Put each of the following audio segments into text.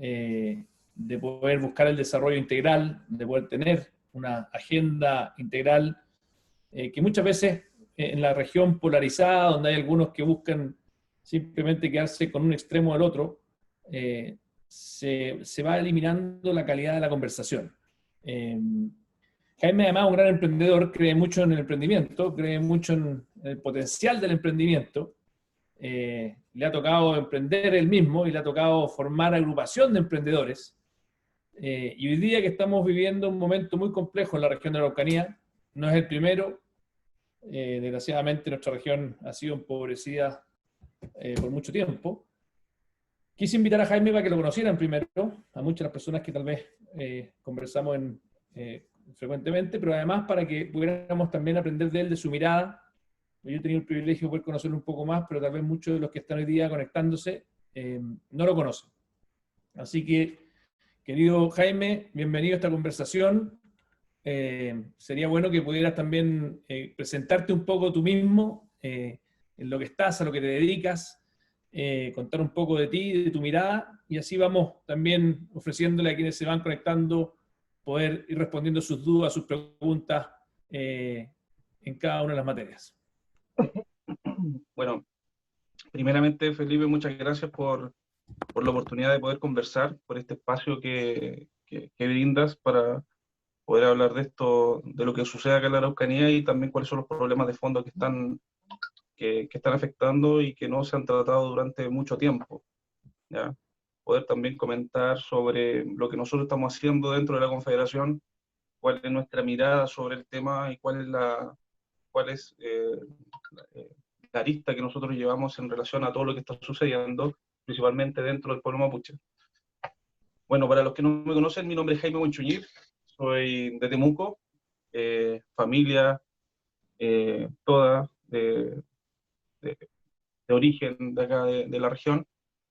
de poder buscar el desarrollo integral, de poder tener una agenda integral, que muchas veces en la región polarizada, donde hay algunos que buscan simplemente quedarse con un extremo del otro, se va eliminando la calidad de la conversación. Jaime, además, un gran emprendedor, cree mucho en el emprendimiento, cree mucho en el potencial del emprendimiento. Le ha tocado emprender él mismo y le ha tocado formar agrupación de emprendedores. Y hoy día que estamos viviendo un momento muy complejo en la región de la Araucanía, no es el primero. Desgraciadamente nuestra región ha sido empobrecida por mucho tiempo. Quise invitar a Jaime para que lo conocieran primero, a muchas de las personas que tal vez conversamos frecuentemente, pero además para que pudiéramos también aprender de él, de su mirada. Yo he tenido el privilegio de poder conocerlo un poco más, pero tal vez muchos de los que están hoy día conectándose no lo conocen. Así que, querido Jaime, bienvenido a esta conversación. Sería bueno que pudieras también presentarte un poco tú mismo, en lo que estás, a lo que te dedicas, contar un poco de ti, de tu mirada, y así vamos también ofreciéndole a quienes se van conectando poder ir respondiendo sus dudas, sus preguntas en cada una de las materias. Bueno, primeramente, Felipe, muchas gracias por la oportunidad de poder conversar, por este espacio que brindas para poder hablar de esto, de lo que sucede acá en la Araucanía y también cuáles son los problemas de fondo que están afectando y que no se han tratado durante mucho tiempo, ¿ya? Poder también comentar sobre lo que nosotros estamos haciendo dentro de la Confederación, cuál es nuestra mirada sobre el tema y cuál es la arista que nosotros llevamos en relación a todo lo que está sucediendo, principalmente dentro del pueblo mapuche. Bueno, para los que no me conocen, mi nombre es Jaime Huenchuñir, soy de Temuco, familia toda de origen de acá de la región.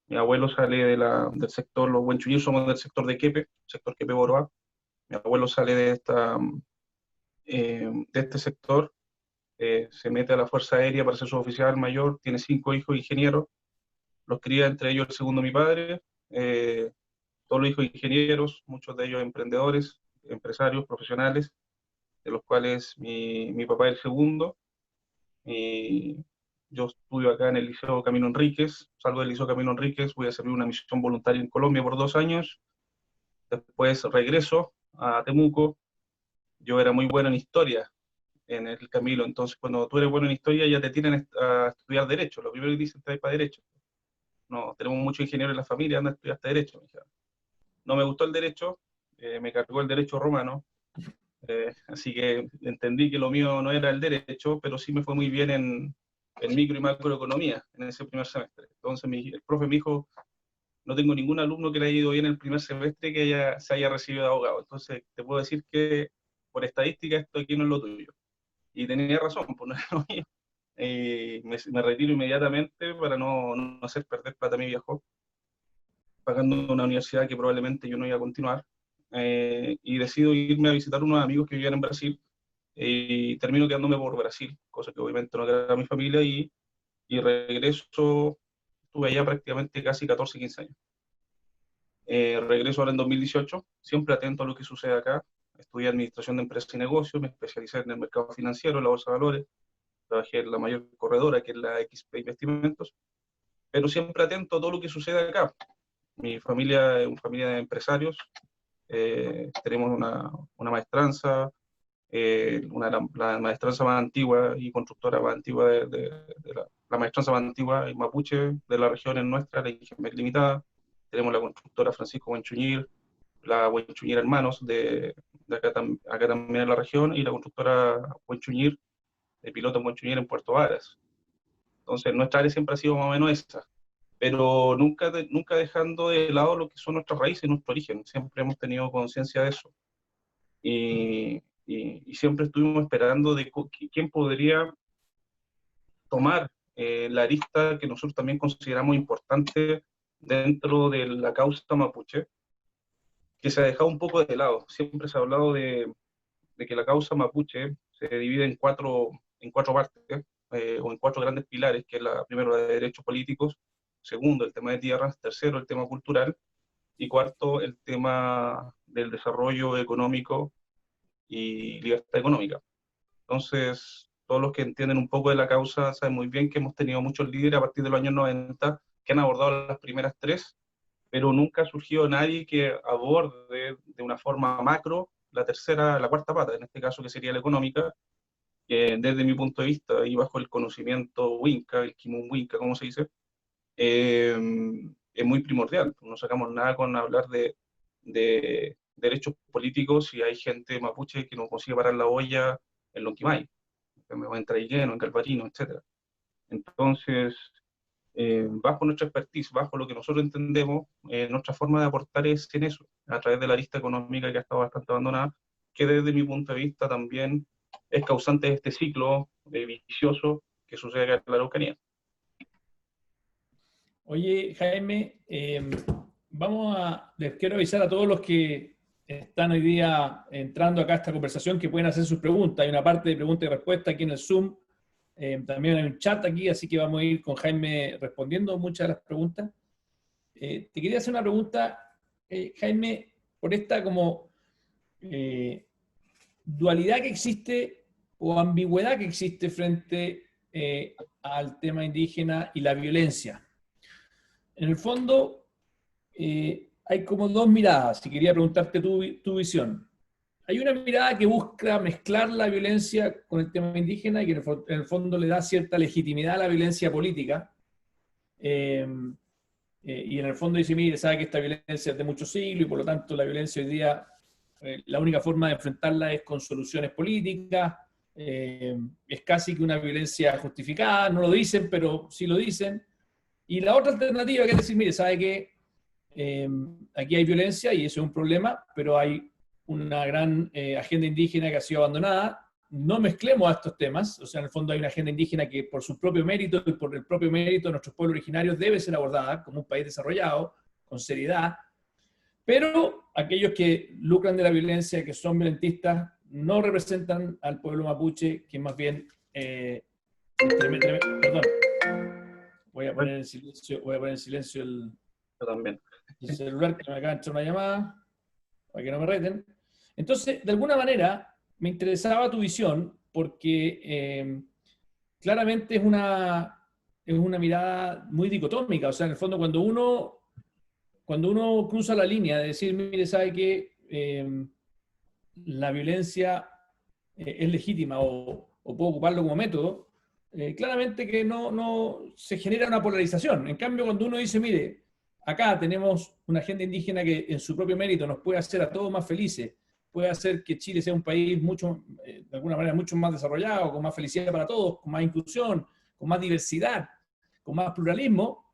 Mi abuelo sale del sector, los Huenchuñir somos del sector de Quepe, sector Quepe-Boroa. Mi abuelo sale de este sector, se mete a la Fuerza Aérea para ser suboficial mayor, tiene 5 hijos ingenieros, los cría entre ellos el segundo mi padre, todos los hijos ingenieros, muchos de ellos emprendedores, empresarios, profesionales, de los cuales mi papá es el segundo, y yo estudio acá en el Liceo Camilo Enríquez, salgo del Liceo Camilo Enríquez, voy a servir una misión voluntaria en Colombia por 2 años, después regreso a Temuco. Yo era muy bueno en historia en el Camilo, entonces cuando tú eres bueno en historia ya te tienen a estudiar Derecho, lo primero que dicen te para Derecho. No, tenemos muchos ingenieros en la familia, anda a estudiar Derecho, me dijeron. No me gustó el Derecho, me cargó el Derecho romano, así que entendí que lo mío no era el Derecho, pero sí me fue muy bien en micro y macroeconomía en ese primer semestre. Entonces el profe me dijo, no tengo ningún alumno que le haya ido bien el primer semestre que se haya recibido de abogado. Entonces te puedo decir que por estadística esto aquí no es lo tuyo. Y tenía razón, pues no era lo mío. Me retiro inmediatamente para no hacer perder plata a mi viejo, pagando una universidad que probablemente yo no iba a continuar. Y decido irme a visitar unos amigos que vivían en Brasil, y termino quedándome por Brasil, cosa que obviamente no queda a mi familia, y regreso, estuve allá prácticamente casi 14, 15 años. Regreso ahora en 2018, siempre atento a lo que sucede acá. Estudié Administración de Empresas y Negocios, me especialicé en el mercado financiero, en la Bolsa de Valores, trabajé en la mayor corredora, que es la XP Investimentos, pero siempre atento a todo lo que sucede acá. Mi familia es una familia de empresarios, tenemos una maestranza, la maestranza más antigua y constructora más antigua la maestranza más antigua y mapuche de la región es nuestra, la Ingemer Limitada. Tenemos la constructora Francisco Huenchuñir, la Huenchuñir Hermanos acá también en la región, y la constructora Huenchuñir, de piloto Huenchuñir en Puerto Varas. Entonces nuestra área siempre ha sido más o menos esa, pero nunca dejando de lado lo que son nuestras raíces y nuestro origen. Siempre hemos tenido conciencia de eso. Y siempre estuvimos esperando de quién podría tomar la arista que nosotros también consideramos importante dentro de la causa mapuche, que se ha dejado un poco de lado. Siempre se ha hablado de que la causa mapuche se divide en cuatro partes, o en 4 grandes pilares, que es primero la de derechos políticos, segundo el tema de tierras, tercero el tema cultural, y cuarto, el tema del desarrollo económico y libertad económica. Entonces, todos los que entienden un poco de la causa saben muy bien que hemos tenido muchos líderes a partir de los años 90 que han abordado las primeras tres, pero nunca ha surgido nadie que aborde de una forma macro la tercera, la cuarta pata, en este caso que sería la económica, que desde mi punto de vista, y bajo el conocimiento Winca, el Kimun Winca, como se dice, eh, es muy primordial. No sacamos nada con hablar de derechos políticos si hay gente mapuche que no consigue parar la olla en Lonquimay, en Traigueno, en Calvarino, etc. Entonces, bajo nuestra expertise, bajo lo que nosotros entendemos, nuestra forma de aportar es en eso, a través de la lista económica que ha estado bastante abandonada, que desde mi punto de vista también es causante de este ciclo vicioso que sucede acá en la Araucanía. Oye, Jaime, les quiero avisar a todos los que están hoy día entrando acá a esta conversación que pueden hacer sus preguntas. Hay una parte de pregunta y respuesta aquí en el Zoom. También hay un chat aquí, así que vamos a ir con Jaime respondiendo muchas de las preguntas. Te quería hacer una pregunta, Jaime, por esta como dualidad que existe o ambigüedad que existe frente al tema indígena y la violencia. En el fondo, hay como dos miradas, y quería preguntarte tu visión. Hay una mirada que busca mezclar la violencia con el tema indígena y que en el fondo le da cierta legitimidad a la violencia política. Y en el fondo dice, mire, sabe que esta violencia es de muchos siglos y por lo tanto la violencia hoy día, la única forma de enfrentarla es con soluciones políticas. Es casi que una violencia justificada, no lo dicen, pero sí lo dicen. Y la otra alternativa que es decir, mire, sabe que aquí hay violencia y eso es un problema, pero hay una gran agenda indígena que ha sido abandonada. No mezclemos a estos temas, o sea, en el fondo hay una agenda indígena que por su propio mérito y por el propio mérito de nuestros pueblos originarios debe ser abordada como un país desarrollado, con seriedad, pero aquellos que lucran de la violencia, que son violentistas, no representan al pueblo mapuche, que más bien, perdón, voy a poner en silencio Yo también. el celular, que me acaba de entrar una llamada, para que no me reten. Entonces, de alguna manera, me interesaba tu visión, porque claramente es una mirada muy dicotómica. O sea, en el fondo, cuando uno cruza la línea de decir, mire, sabe que la violencia es legítima o puedo ocuparlo como método, claramente que no se genera una polarización. En cambio, cuando uno dice, mire, acá tenemos una agenda indígena que en su propio mérito nos puede hacer a todos más felices, puede hacer que Chile sea un país mucho, de alguna manera mucho más desarrollado, con más felicidad para todos, con más inclusión, con más diversidad, con más pluralismo.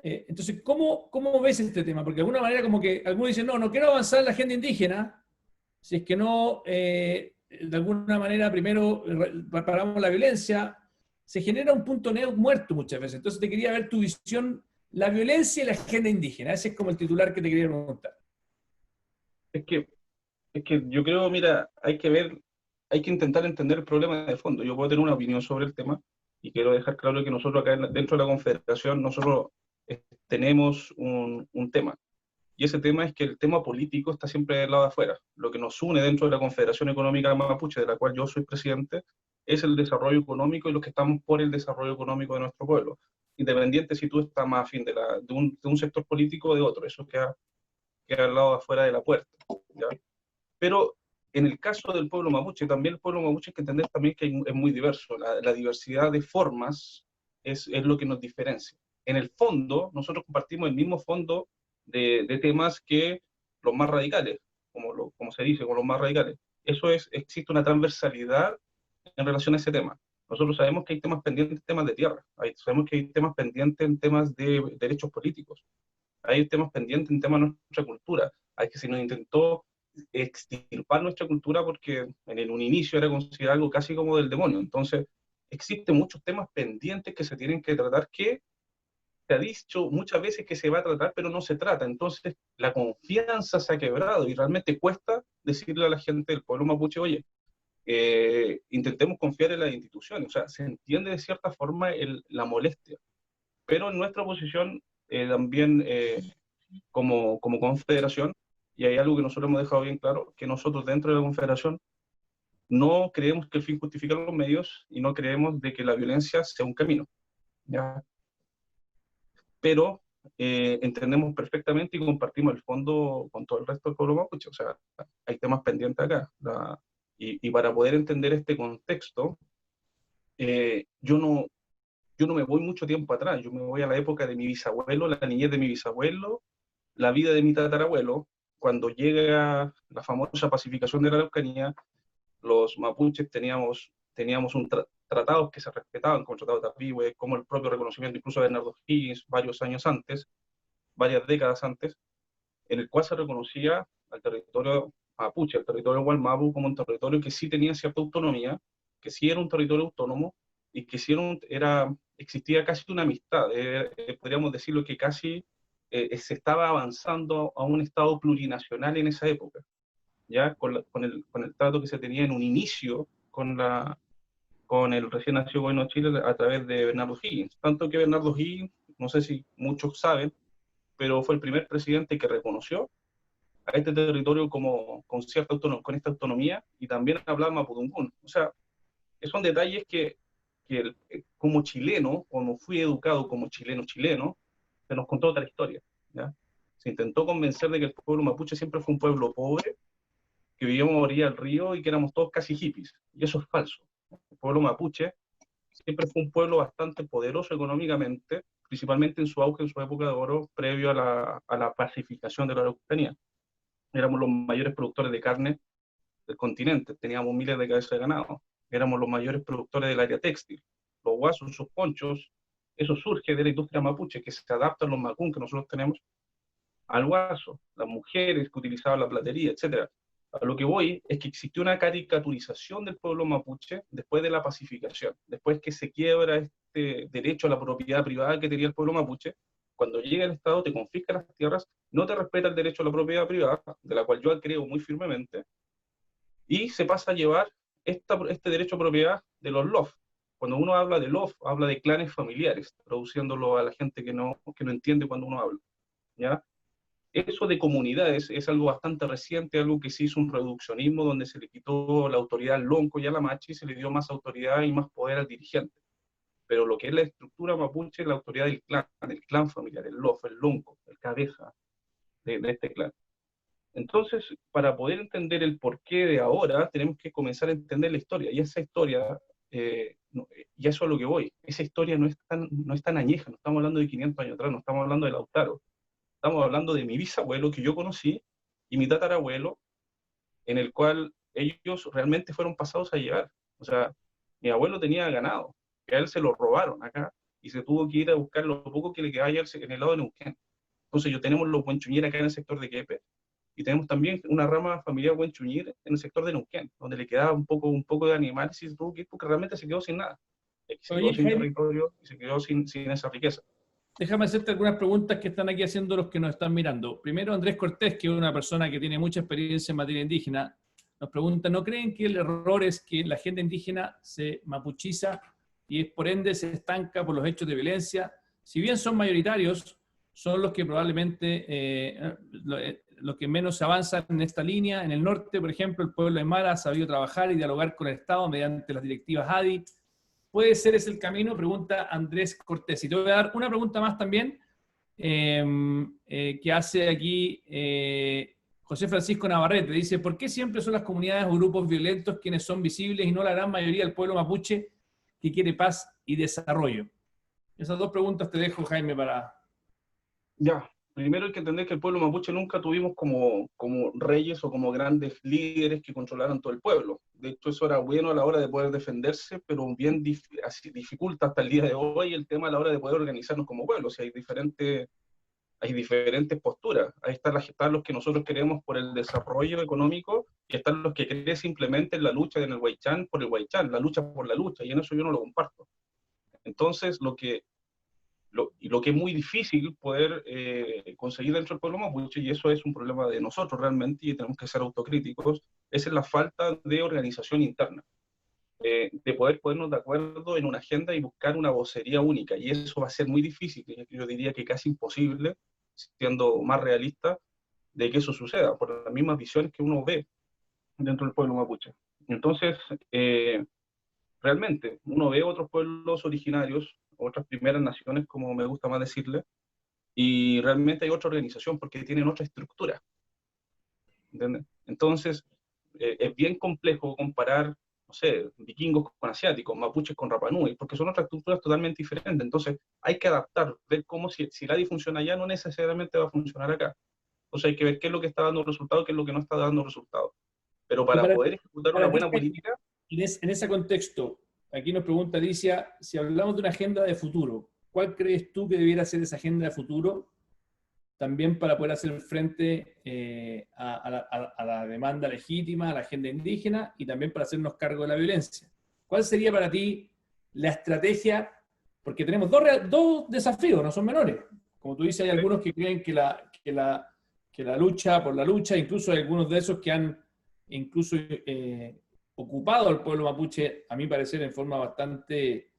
Entonces, ¿cómo ves este tema? Porque de alguna manera como que algunos dicen, no quiero avanzar en la agenda indígena, si es que no, de alguna manera primero paramos la violencia, se genera un punto muerto muchas veces. Entonces te quería ver tu visión, la violencia y la agenda indígena. Ese es como el titular que te quería preguntar. Es que, es que yo creo, mira, hay que intentar entender el problema de fondo. Yo puedo tener una opinión sobre el tema y quiero dejar claro que nosotros acá dentro de la Confederación, nosotros tenemos un tema. Y ese tema es que el tema político está siempre del lado de afuera. Lo que nos une dentro de la Confederación Económica Mapuche, de la cual yo soy presidente, es el desarrollo económico y los que estamos por el desarrollo económico de nuestro pueblo. Independiente si tú estás más afín de un sector político o de otro, eso queda al lado de afuera de la puerta, ¿ya? Pero en el caso del pueblo mapuche, también el pueblo mapuche hay que entender también que es muy diverso. La diversidad de formas es lo que nos diferencia. En el fondo, nosotros compartimos el mismo fondo de temas que los más radicales, como se dice, con los más radicales. Existe una transversalidad en relación a ese tema. Nosotros sabemos que hay temas pendientes en temas de tierra, sabemos que hay temas pendientes en temas de derechos políticos, hay temas pendientes en temas de nuestra cultura, hay que se nos intentó extirpar nuestra cultura porque en un inicio era considerado algo casi como del demonio. Entonces, existen muchos temas pendientes que se tienen que tratar que se ha dicho muchas veces que se va a tratar, pero no se trata. Entonces, la confianza se ha quebrado y realmente cuesta decirle a la gente del pueblo mapuche, oye, intentemos confiar en las instituciones. O sea, se entiende de cierta forma la molestia. Pero en nuestra posición también como confederación, y hay algo que nosotros hemos dejado bien claro, que nosotros dentro de la confederación no creemos que el fin justifica los medios y no creemos de que la violencia sea un camino, ¿ya? Pero entendemos perfectamente y compartimos el fondo con todo el resto del pueblo mapuche. O sea, hay temas pendientes acá. Y para poder entender este contexto, yo no me voy mucho tiempo atrás, yo me voy a la época de mi bisabuelo, la niñez de mi bisabuelo, la vida de mi tatarabuelo, cuando llega la famosa pacificación de la Araucanía. Los mapuches teníamos tratados que se respetaban, como el Tratado de Tapigüe, como el propio reconocimiento incluso de Bernardo Higgins varios años antes, varias décadas antes, en el cual se reconocía al territorio mapuche, al territorio Gualmapu, como un territorio que sí tenía cierta autonomía, que sí era un territorio autónomo y que sí existía casi una amistad. Podríamos decirlo que casi se estaba avanzando a un Estado plurinacional en esa época, ya con el trato que se tenía en un inicio con el recién nacido gobierno de Chile a través de Bernardo Higgins. Tanto que Bernardo Higgins, no sé si muchos saben, pero fue el primer presidente que reconoció a este territorio con con esta autonomía, y también hablaba mapudungún. O sea, son detalles que como chileno, como fui educado como chileno, se nos contó otra historia, ¿ya? Se intentó convencer de que el pueblo mapuche siempre fue un pueblo pobre, que vivíamos a orilla del río y que éramos todos casi hippies. Y eso es falso. El pueblo mapuche siempre fue un pueblo bastante poderoso económicamente, principalmente en su auge, en su época de oro, previo a la pacificación de la Araucanía. Éramos los mayores productores de carne del continente, teníamos miles de cabezas de ganado, éramos los mayores productores del área téxtil. Los guasos, sus ponchos, eso surge de la industria mapuche, que se adapta a los macún que nosotros tenemos al guaso, las mujeres que utilizaban la platería, etc. A lo que voy es que existió una caricaturización del pueblo mapuche después de la pacificación, después que se quiebra este derecho a la propiedad privada que tenía el pueblo mapuche. Cuando llega el Estado, te confisca las tierras, no te respeta el derecho a la propiedad privada, de la cual yo creo muy firmemente, y se pasa a llevar este derecho a propiedad de los LOF. Cuando uno habla de LOF, habla de clanes familiares, traduciéndolo a la gente que no entiende cuando uno habla, ¿ya? Eso de comunidades es algo bastante reciente, algo que se hizo un reduccionismo donde se le quitó la autoridad al lonco y a la machi y se le dio más autoridad y más poder al dirigente. Pero lo que es la estructura mapuche es la autoridad del clan familiar, el lof, el lonco, el cabeza de este clan. Entonces, para poder entender el porqué de ahora, tenemos que comenzar a entender la historia. Y esa historia, y eso es a lo que voy, esa historia no es tan añeja, no estamos hablando de 500 años atrás, no estamos hablando de Lautaro. Estamos hablando de mi bisabuelo que yo conocí y mi tatarabuelo, en el cual ellos realmente fueron pasados a llevar. O sea, mi abuelo tenía ganado, que a él se lo robaron acá y se tuvo que ir a buscar lo poco que le quedaba allá en el lado de Neuquén. Entonces, yo tenemos los Huenchuñir acá en el sector de Quepe y tenemos también una rama familiar Huenchuñir en el sector de Neuquén, donde le quedaba un poco de animales y se tuvo que ir porque realmente se quedó sin nada. Se quedó Oye, sin Jaime, territorio y se quedó sin esa riqueza. déjame hacerte algunas preguntas que están aquí haciendo los que nos están mirando. Primero, Andrés Cortés, que es una persona que tiene mucha experiencia en materia indígena, nos pregunta, ¿no creen que el error es que la gente indígena se mapuchiza y por ende se estanca por los hechos de violencia? Si bien son mayoritarios, son los que probablemente los que menos se avanzan en esta línea. En el norte, por ejemplo, el pueblo de Mara ha sabido trabajar y dialogar con el Estado mediante las directivas ADI. ¿Puede ser ese el camino? Pregunta Andrés Cortés. Y te voy a dar una pregunta más también, que hace aquí José Francisco Navarrete. Dice, ¿por qué siempre son las comunidades o grupos violentos quienes son visibles y no la gran mayoría del pueblo mapuche que quiere paz y desarrollo? Esas dos preguntas te dejo, Jaime, para... Ya, primero hay que entender que el pueblo mapuche nunca tuvimos como reyes o como grandes líderes que controlaran todo el pueblo. De hecho, eso era bueno a la hora de poder defenderse, pero bien así dificulta hasta el día de hoy el tema a la hora de poder organizarnos como pueblo. O sea, hay diferentes posturas. Ahí están los que nosotros queremos por el desarrollo económico y están los que creen simplemente en la lucha en el Huaychán por el Huaychán, la lucha por la lucha, y en eso yo no lo comparto. Entonces, lo que es muy difícil poder conseguir dentro del pueblo mapuche, y eso es un problema de nosotros realmente, y tenemos que ser autocríticos, es la falta de organización interna, de poder ponernos de acuerdo en una agenda y buscar una vocería única, y eso va a ser muy difícil, yo diría que casi imposible, siendo más realista de que eso suceda, por las mismas visiones que uno ve dentro del pueblo mapuche. Entonces, realmente, uno ve otros pueblos originarios, otras primeras naciones, como me gusta más decirle, y realmente hay otra organización porque tienen otra estructura, ¿entiendes? Entonces, es bien complejo comparar, no sé, vikingos con asiáticos, mapuches con Rapa Nui, porque son otras culturas totalmente diferentes. Entonces, hay que adaptar, ver cómo si la funciona allá, no necesariamente va a funcionar acá. Entonces, hay que ver qué es lo que está dando resultado, qué es lo que no está dando resultado. Pero Y para poder ejecutar una para ti, buena política, en ese contexto, aquí nos pregunta Alicia, si hablamos de una agenda de futuro, ¿cuál crees tú que debiera ser esa agenda de futuro también para poder hacer frente a la demanda legítima, a la agenda indígena y también para hacernos cargo de la violencia? ¿Cuál sería para ti la estrategia? Porque tenemos dos desafíos, no son menores. Como tú dices, hay algunos que creen que la lucha por la lucha, incluso hay algunos de esos que han incluso ocupado al pueblo mapuche, a mi parecer, en forma bastante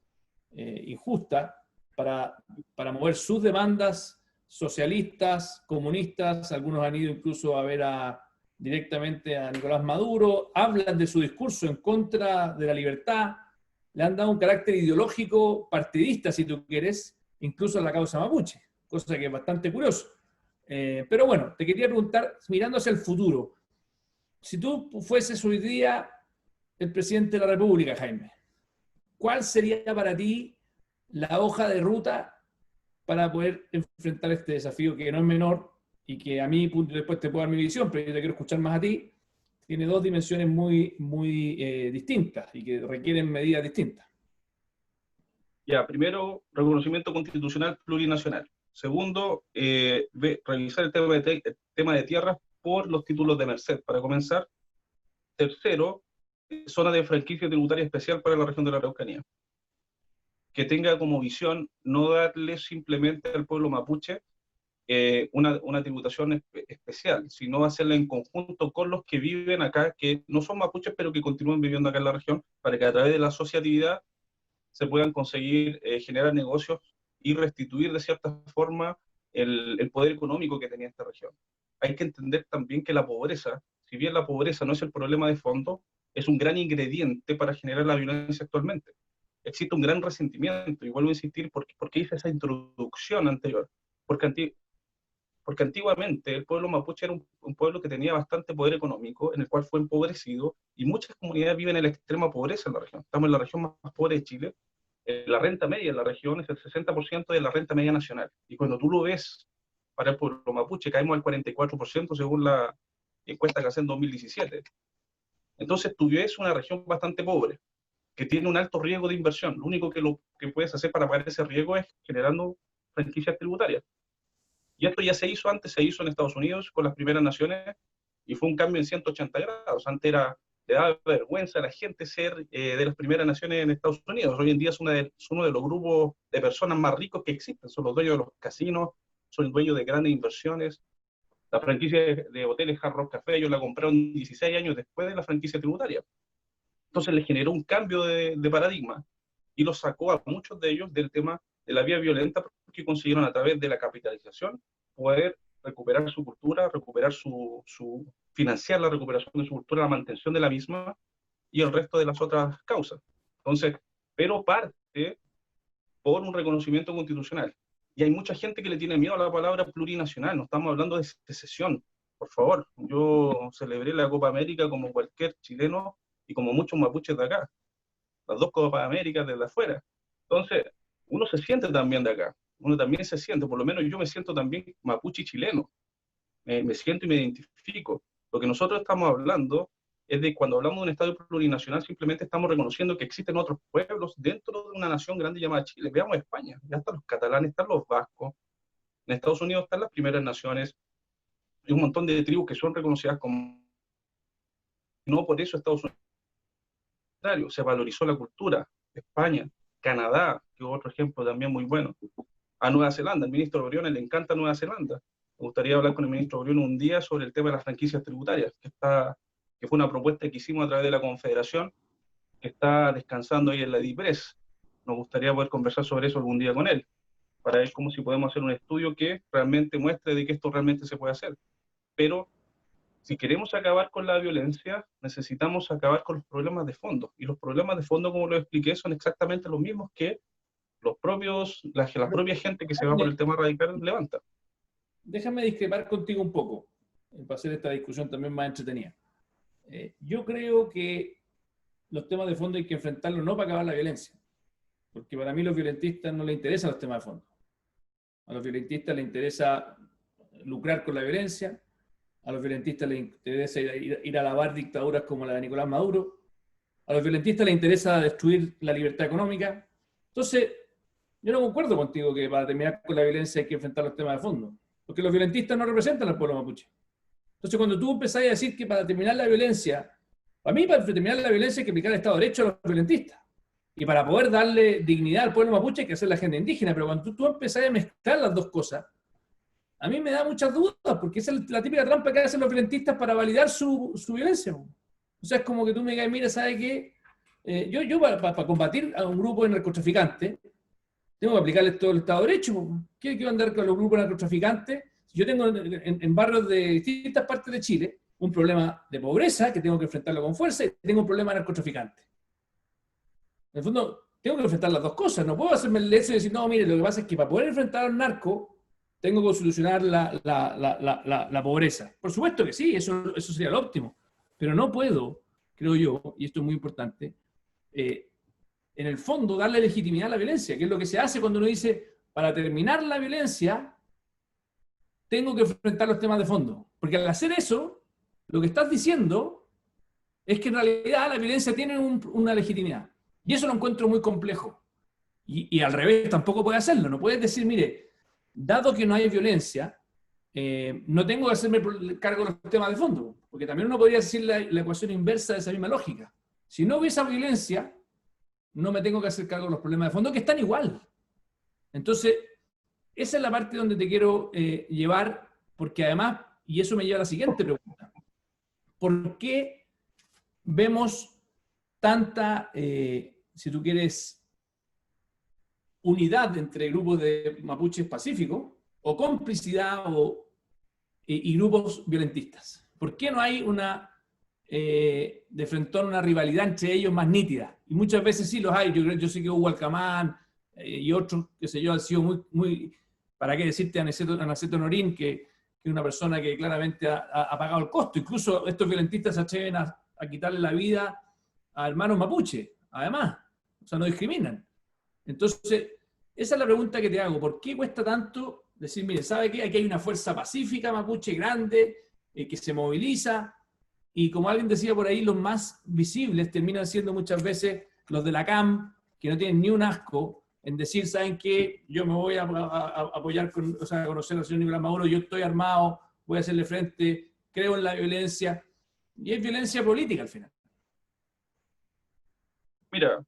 injusta, para mover sus demandas socialistas, comunistas. Algunos han ido incluso a ver directamente a Nicolás Maduro, hablan de su discurso en contra de la libertad, le han dado un carácter ideológico partidista, si tú quieres, incluso a la causa mapuche, cosa que es bastante curioso. Pero bueno, te quería preguntar, mirando hacia el futuro, si tú fueses hoy día el presidente de la República, Jaime, ¿cuál sería para ti la hoja de ruta para poder enfrentar este desafío que no es menor y que a mí, después te puedo dar mi visión, pero yo te quiero escuchar más a ti? Tiene dos dimensiones muy distintas y que requieren medidas distintas. ya, primero, reconocimiento constitucional plurinacional. Segundo, revisar el tema de tierras por los títulos de merced, para comenzar. Tercero, zona de franquicia tributaria especial para la región de la Araucanía, que tenga como visión no darle simplemente al pueblo mapuche una tributación especial, sino hacerla en conjunto con los que viven acá, que no son mapuches, pero que continúan viviendo acá en la región, para que a través de la asociatividad se puedan conseguir generar negocios y restituir de cierta forma el poder económico que tenía esta región. Hay que entender también que la pobreza, si bien la pobreza no es el problema de fondo, es un gran ingrediente para generar la violencia actualmente. Existe un gran resentimiento, y vuelvo a insistir porque hice esa introducción anterior, porque antiguamente el pueblo mapuche era un pueblo que tenía bastante poder económico, en el cual fue empobrecido, y muchas comunidades viven en la extrema pobreza en la región. Estamos en la región más pobre de Chile. La renta media en la región es el 60% de la renta media nacional. Y cuando tú lo ves para el pueblo mapuche, caemos al 44% según la encuesta que hace en 2017. Entonces tú ves una región bastante pobre, que tiene un alto riesgo de inversión. Lo único que puedes hacer para pagar ese riesgo es generando franquicias tributarias. Y esto ya se hizo antes, se hizo en Estados Unidos con las primeras naciones, y fue un cambio en 180 grados. Antes le daba vergüenza a la gente ser de las primeras naciones en Estados Unidos. Hoy en día es uno de los grupos de personas más ricos que existen. Son los dueños de los casinos, son los dueños de grandes inversiones. La franquicia de hoteles Hard Rock Café, ellos la compraron 16 años después de la franquicia tributaria. Entonces le generó un cambio de paradigma y los sacó a muchos de ellos del tema de la vía violenta, porque consiguieron a través de la capitalización poder recuperar su cultura, financiar la recuperación de su cultura, la mantención de la misma y el resto de las otras causas. Entonces, pero parte por un reconocimiento constitucional. Y hay mucha gente que le tiene miedo a la palabra plurinacional. No estamos hablando de secesión, por favor. Yo celebré la Copa América como cualquier chileno y como muchos mapuches de acá. Las dos Copas Américas desde afuera. Entonces, uno se siente también de acá. Uno también se siente, por lo menos yo me siento también mapuche chileno. Me siento y me identifico. Lo que nosotros estamos hablando es de cuando hablamos de un Estado plurinacional, simplemente estamos reconociendo que existen otros pueblos dentro de una nación grande llamada Chile. Veamos España, ya están los catalanes, están los vascos, en Estados Unidos están las primeras naciones, hay un montón de tribus que son reconocidas como... No por eso Estados Unidos se valorizó la cultura. España, Canadá, que es otro ejemplo también muy bueno. A Nueva Zelanda, el ministro Briones le encanta Nueva Zelanda. Me gustaría hablar con el ministro Briones un día sobre el tema de las franquicias tributarias, que fue una propuesta que hicimos a través de la Confederación, que está descansando ahí en la DIPRES. Nos gustaría poder conversar sobre eso algún día con él. para ver cómo si podemos hacer un estudio que realmente muestre de que esto realmente se puede hacer. Pero si queremos acabar con la violencia, necesitamos acabar con los problemas de fondo. Y los problemas de fondo, como lo expliqué, son exactamente los mismos que la propia gente que se va por el tema radical levanta. Déjame discrepar contigo un poco, para hacer esta discusión también más entretenida. Yo creo que los temas de fondo hay que enfrentarlos no para acabar la violencia, porque para mí los violentistas no les interesan los temas de fondo. A los violentistas les interesa lucrar con la violencia, a los violentistas les interesa ir a lavar dictaduras como la de Nicolás Maduro, a los violentistas les interesa destruir la libertad económica. Entonces, yo no concuerdo contigo que para terminar con la violencia hay que enfrentar los temas de fondo, porque los violentistas no representan al pueblo mapuche. Entonces, cuando tú empezás a decir que para terminar la violencia, para mí, para terminar la violencia hay que aplicar el Estado de Derecho a los violentistas. Y para poder darle dignidad al pueblo mapuche hay que hacer la agenda indígena. Pero cuando tú empezás a mezclar las dos cosas, a mí me da muchas dudas, porque esa es la típica trampa que hacen los violentistas para validar su violencia. O sea, es como que tú me digas, mira, ¿sabes qué? Yo para combatir a un grupo de narcotraficantes, tengo que aplicarles todo el Estado de Derecho. ¿Qué va a andar con los grupos de narcotraficantes? Yo tengo en barrios de distintas partes de Chile un problema de pobreza que tengo que enfrentarlo con fuerza y tengo un problema de narcotraficantes. En el fondo, tengo que enfrentar las dos cosas. No puedo hacerme el hecho y decir, no, mire, lo que pasa es que para poder enfrentar al narco tengo que solucionar la pobreza. Por supuesto que sí, eso sería lo óptimo. Pero no puedo, creo yo, y esto es muy importante, en el fondo darle legitimidad a la violencia, que es lo que se hace cuando uno dice, para terminar la violencia, tengo que enfrentar los temas de fondo. Porque al hacer eso, lo que estás diciendo es que en realidad la violencia tiene una legitimidad. Y eso lo encuentro muy complejo. Y al revés, tampoco puedes hacerlo. No puedes decir, mire, dado que no hay violencia, no tengo que hacerme cargo de los temas de fondo. Porque también uno podría decir la ecuación inversa de esa misma lógica. Si no hubiese violencia, no me tengo que hacer cargo de los problemas de fondo, que están igual. Entonces, esa es la parte donde te quiero llevar, porque además, y eso me lleva a la siguiente pregunta, ¿por qué vemos tanta, si tú quieres, unidad entre grupos de mapuches pacíficos, o complicidad y grupos violentistas? ¿Por qué no hay de frentón una rivalidad entre ellos más nítida? Y muchas veces sí los hay. Yo sé que Hugo Alcamán y otros, qué sé yo, han sido muy ¿para qué decirte Anaceto Norín, que es una persona que claramente ha pagado el costo? Incluso estos violentistas se atreven a quitarle la vida a hermanos mapuche, además. O sea, no discriminan. Entonces, esa es la pregunta que te hago. ¿Por qué cuesta tanto decir, mire, ¿sabe qué? Aquí hay una fuerza pacífica mapuche grande, que se moviliza, y como alguien decía por ahí, los más visibles terminan siendo muchas veces los de la CAM, que no tienen ni un asco en decir, ¿saben qué? Yo me voy a apoyar, a conocer al señor Nicolás Maduro, yo estoy armado, voy a hacerle frente, creo en la violencia, y es violencia política al final. Mira,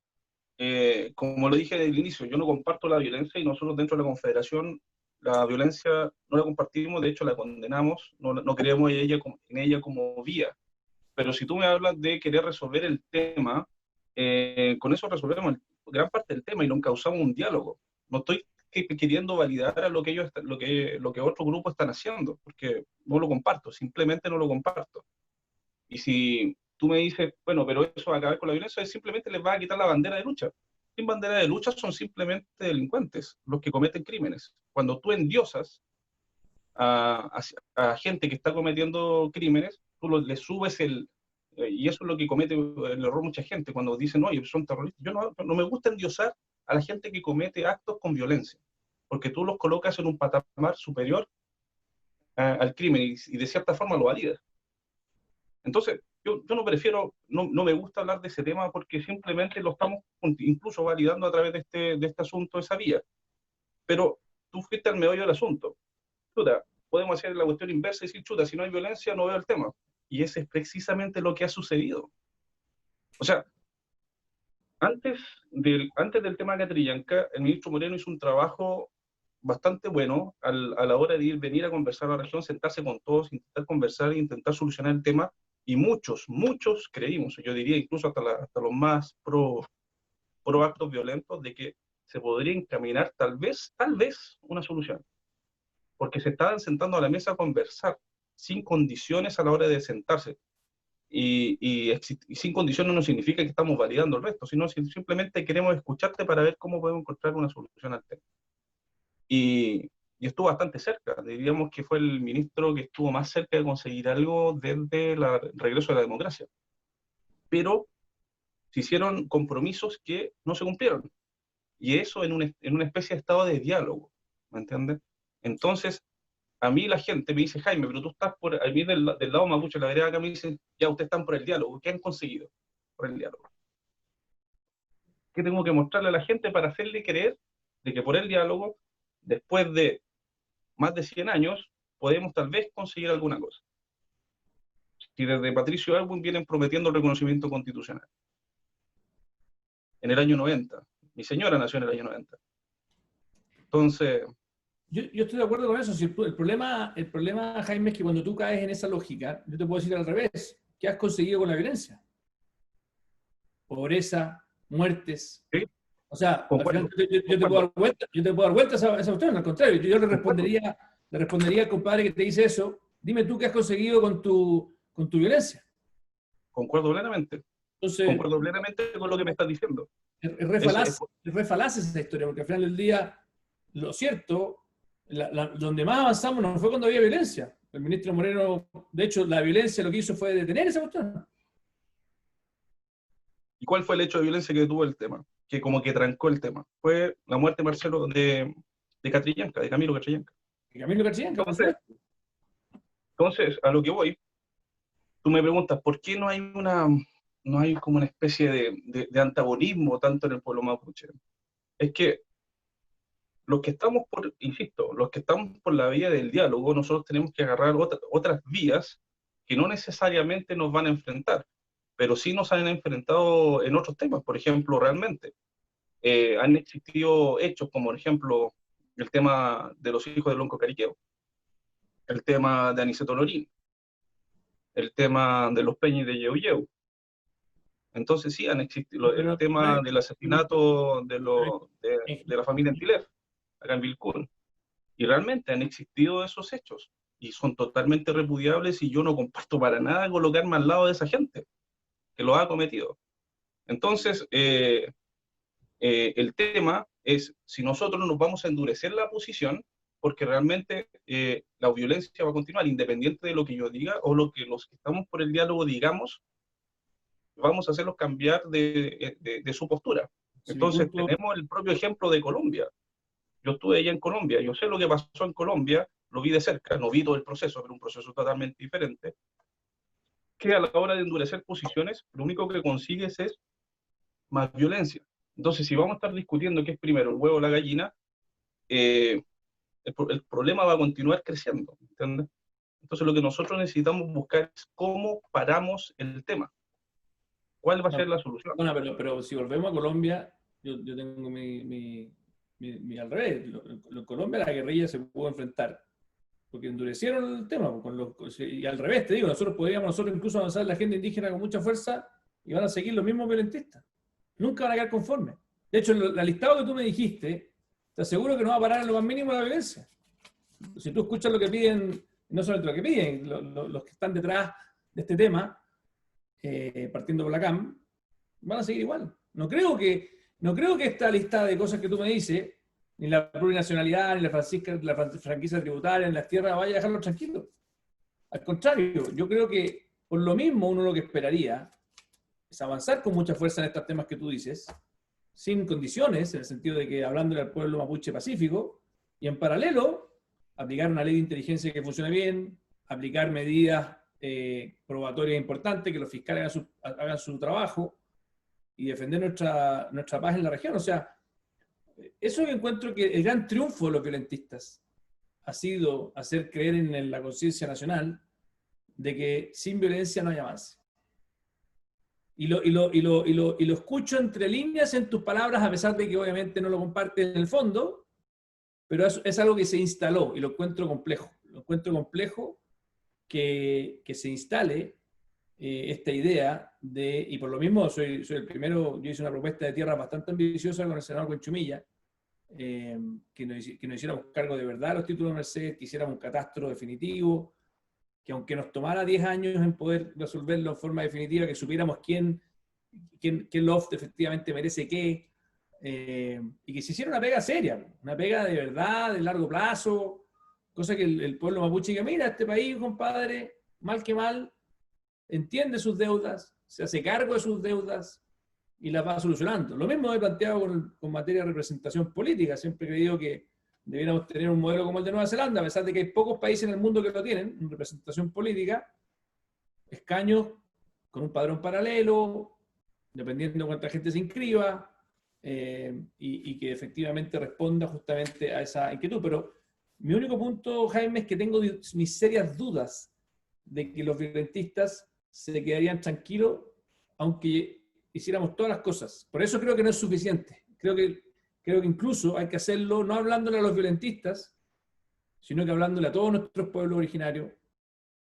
como lo dije desde el inicio, yo no comparto la violencia y nosotros dentro de la Confederación la violencia no la compartimos, de hecho la condenamos, no creemos en ella como vía. Pero si tú me hablas de querer resolver el tema, con eso resolvemos gran parte del tema y lo encauzamos un diálogo. No estoy queriendo validar a lo que otros grupos están haciendo, porque no lo comparto, simplemente no lo comparto. Y si tú me dices, bueno, pero eso va a acabar con la violencia, simplemente les va a quitar la bandera de lucha. Sin bandera de lucha son simplemente delincuentes, los que cometen crímenes. Cuando tú endiosas a gente que está cometiendo crímenes, tú le subes y eso es lo que comete el error mucha gente, cuando dicen, oye, son terroristas. Yo no me gusta endiosar a la gente que comete actos con violencia, porque tú los colocas en un patamar superior al crimen y de cierta forma lo validas. Entonces, yo no me gusta hablar de ese tema porque simplemente lo estamos incluso validando a través de este asunto, esa vía. Pero tú fuiste al meollo del asunto. Chuta, podemos hacer la cuestión inversa y decir, chuta, si no hay violencia, no veo el tema. Y ese es precisamente lo que ha sucedido. O sea, antes del tema de Catrillanca, el ministro Moreno hizo un trabajo bastante bueno a la hora de venir a conversar a la región, sentarse con todos, intentar conversar e intentar solucionar el tema. Y muchos creímos, yo diría incluso hasta los más pro actos violentos, de que se podría encaminar tal vez, una solución. Porque se estaban sentando a la mesa a conversar, sin condiciones a la hora de sentarse. Y sin condiciones no significa que estamos validando el resto, sino simplemente queremos escucharte para ver cómo podemos encontrar una solución al tema. Y estuvo bastante cerca, diríamos que fue el ministro que estuvo más cerca de conseguir algo desde el regreso de la democracia. Pero se hicieron compromisos que no se cumplieron. Y eso en una especie de estado de diálogo, ¿me entiendes? Entonces, a mí la gente me dice, Jaime, pero tú estás por, a mí del lado mapuche, la vereda acá me dicen, ya ustedes están por el diálogo. ¿Qué han conseguido por el diálogo? ¿Qué tengo que mostrarle a la gente para hacerle creer de que por el diálogo, después de más de 100 años, podemos tal vez conseguir alguna cosa? Si desde Patricio Aylwin vienen prometiendo el reconocimiento constitucional. En el año 90. Mi señora nació en el año 90. Entonces... Yo estoy de acuerdo con eso. Si el problema, Jaime, es que cuando tú caes en esa lógica, yo te puedo decir al revés. ¿Qué has conseguido con la violencia? Pobreza, muertes. ¿Sí? O sea, al final, yo te puedo dar vuelta a esa cuestión. Al contrario, yo le respondería al compadre que te dice eso. Dime tú qué has conseguido con tu violencia. Concuerdo plenamente. Entonces, concuerdo plenamente con lo que me estás diciendo. Es re falaz esa historia, porque al final del día, lo cierto, donde más avanzamos no fue cuando había violencia. El ministro Moreno, de hecho, la violencia lo que hizo fue detener esa cuestión. ¿Y cuál fue el hecho de violencia que tuvo el tema? Que como que trancó el tema. Fue la muerte, Marcelo, de Catrillanca, de Camilo Catrillanca. Entonces, a lo que voy, tú me preguntas, ¿por qué no hay como una especie de antagonismo tanto en el pueblo mapuche? Es que los que estamos los que estamos por la vía del diálogo, nosotros tenemos que agarrar otras vías que no necesariamente nos van a enfrentar, pero sí nos han enfrentado en otros temas. Por ejemplo, realmente han existido hechos como, por ejemplo, el tema de los hijos de Lonco Cariqueo, el tema de Aniceto Lorín, el tema de los Peñis de Yeu Yeu. Entonces sí han existido el tema del asesinato de la familia Antilef, acá en Vilcún. Y realmente han existido esos hechos y son totalmente repudiables, y yo no comparto para nada colocarme al lado de esa gente que lo ha cometido. Entonces, el tema es si nosotros nos vamos a endurecer la posición, porque realmente la violencia va a continuar, independiente de lo que yo diga o lo que los que estamos por el diálogo digamos, vamos a hacerlos cambiar de su postura. Entonces, tenemos el propio ejemplo de Colombia. Yo estuve allá en Colombia, yo sé lo que pasó en Colombia, lo vi de cerca, no vi todo el proceso, pero un proceso totalmente diferente, que a la hora de endurecer posiciones, lo único que consigues es más violencia. Entonces, si vamos a estar discutiendo qué es primero, el huevo o la gallina, el problema va a continuar creciendo, ¿entiendes? Entonces, lo que nosotros necesitamos buscar es cómo paramos el tema. ¿Cuál va a ser la solución? Bueno, pero si volvemos a Colombia, yo tengo al revés. En Colombia la guerrilla se pudo enfrentar porque endurecieron el tema. Y al revés, te digo, nosotros incluso avanzar en la agenda indígena con mucha fuerza y van a seguir los mismos violentistas. Nunca van a quedar conformes. De hecho, el listado que tú me dijiste, te aseguro que no va a parar en lo más mínimo la violencia. Si tú escuchas lo que piden, no solamente lo que piden, los que están detrás de este tema, partiendo por la CAM, van a seguir igual. No creo que esta lista de cosas que tú me dices, ni la plurinacionalidad, ni la franquicia tributaria, ni las tierras, vaya a dejarlo tranquilo. Al contrario, yo creo que por lo mismo uno lo que esperaría es avanzar con mucha fuerza en estos temas que tú dices, sin condiciones, en el sentido de que hablándole al pueblo mapuche pacífico, y en paralelo, aplicar una ley de inteligencia que funcione bien, aplicar medidas probatorias importantes, que los fiscales hagan su trabajo, y defender nuestra paz en la región. O sea, eso yo encuentro que el gran triunfo de los violentistas ha sido hacer creer en la conciencia nacional de que sin violencia no hay avance. Y lo escucho entre líneas en tus palabras, a pesar de que obviamente no lo compartes en el fondo, pero es algo que se instaló y lo encuentro complejo. Lo encuentro complejo que se instale esta idea y por lo mismo soy el primero. Yo hice una propuesta de tierra bastante ambiciosa con el senador Huenchumilla, que nos hiciéramos cargo de verdad de los títulos de Mercedes, que hiciéramos un catastro definitivo, que aunque nos tomara 10 años en poder resolverlo de forma definitiva, que supiéramos qué loft efectivamente merece qué, y que se hiciera una pega seria, una pega de verdad, de largo plazo, cosa que el pueblo mapuche diga, mira, este país, compadre, mal que mal, entiende sus deudas, se hace cargo de sus deudas y las va solucionando. Lo mismo he planteado con materia de representación política. Siempre he creído que debiéramos tener un modelo como el de Nueva Zelanda, a pesar de que hay pocos países en el mundo que lo tienen, en representación política, escaños con un padrón paralelo, dependiendo de cuánta gente se inscriba, y que efectivamente responda justamente a esa inquietud. Pero mi único punto, Jaime, es que tengo mis serias dudas de que los violentistas se quedarían tranquilos aunque hiciéramos todas las cosas. Por eso creo que no es suficiente. Creo que incluso hay que hacerlo no hablándole a los violentistas, sino que hablándole a todos nuestros pueblos originarios,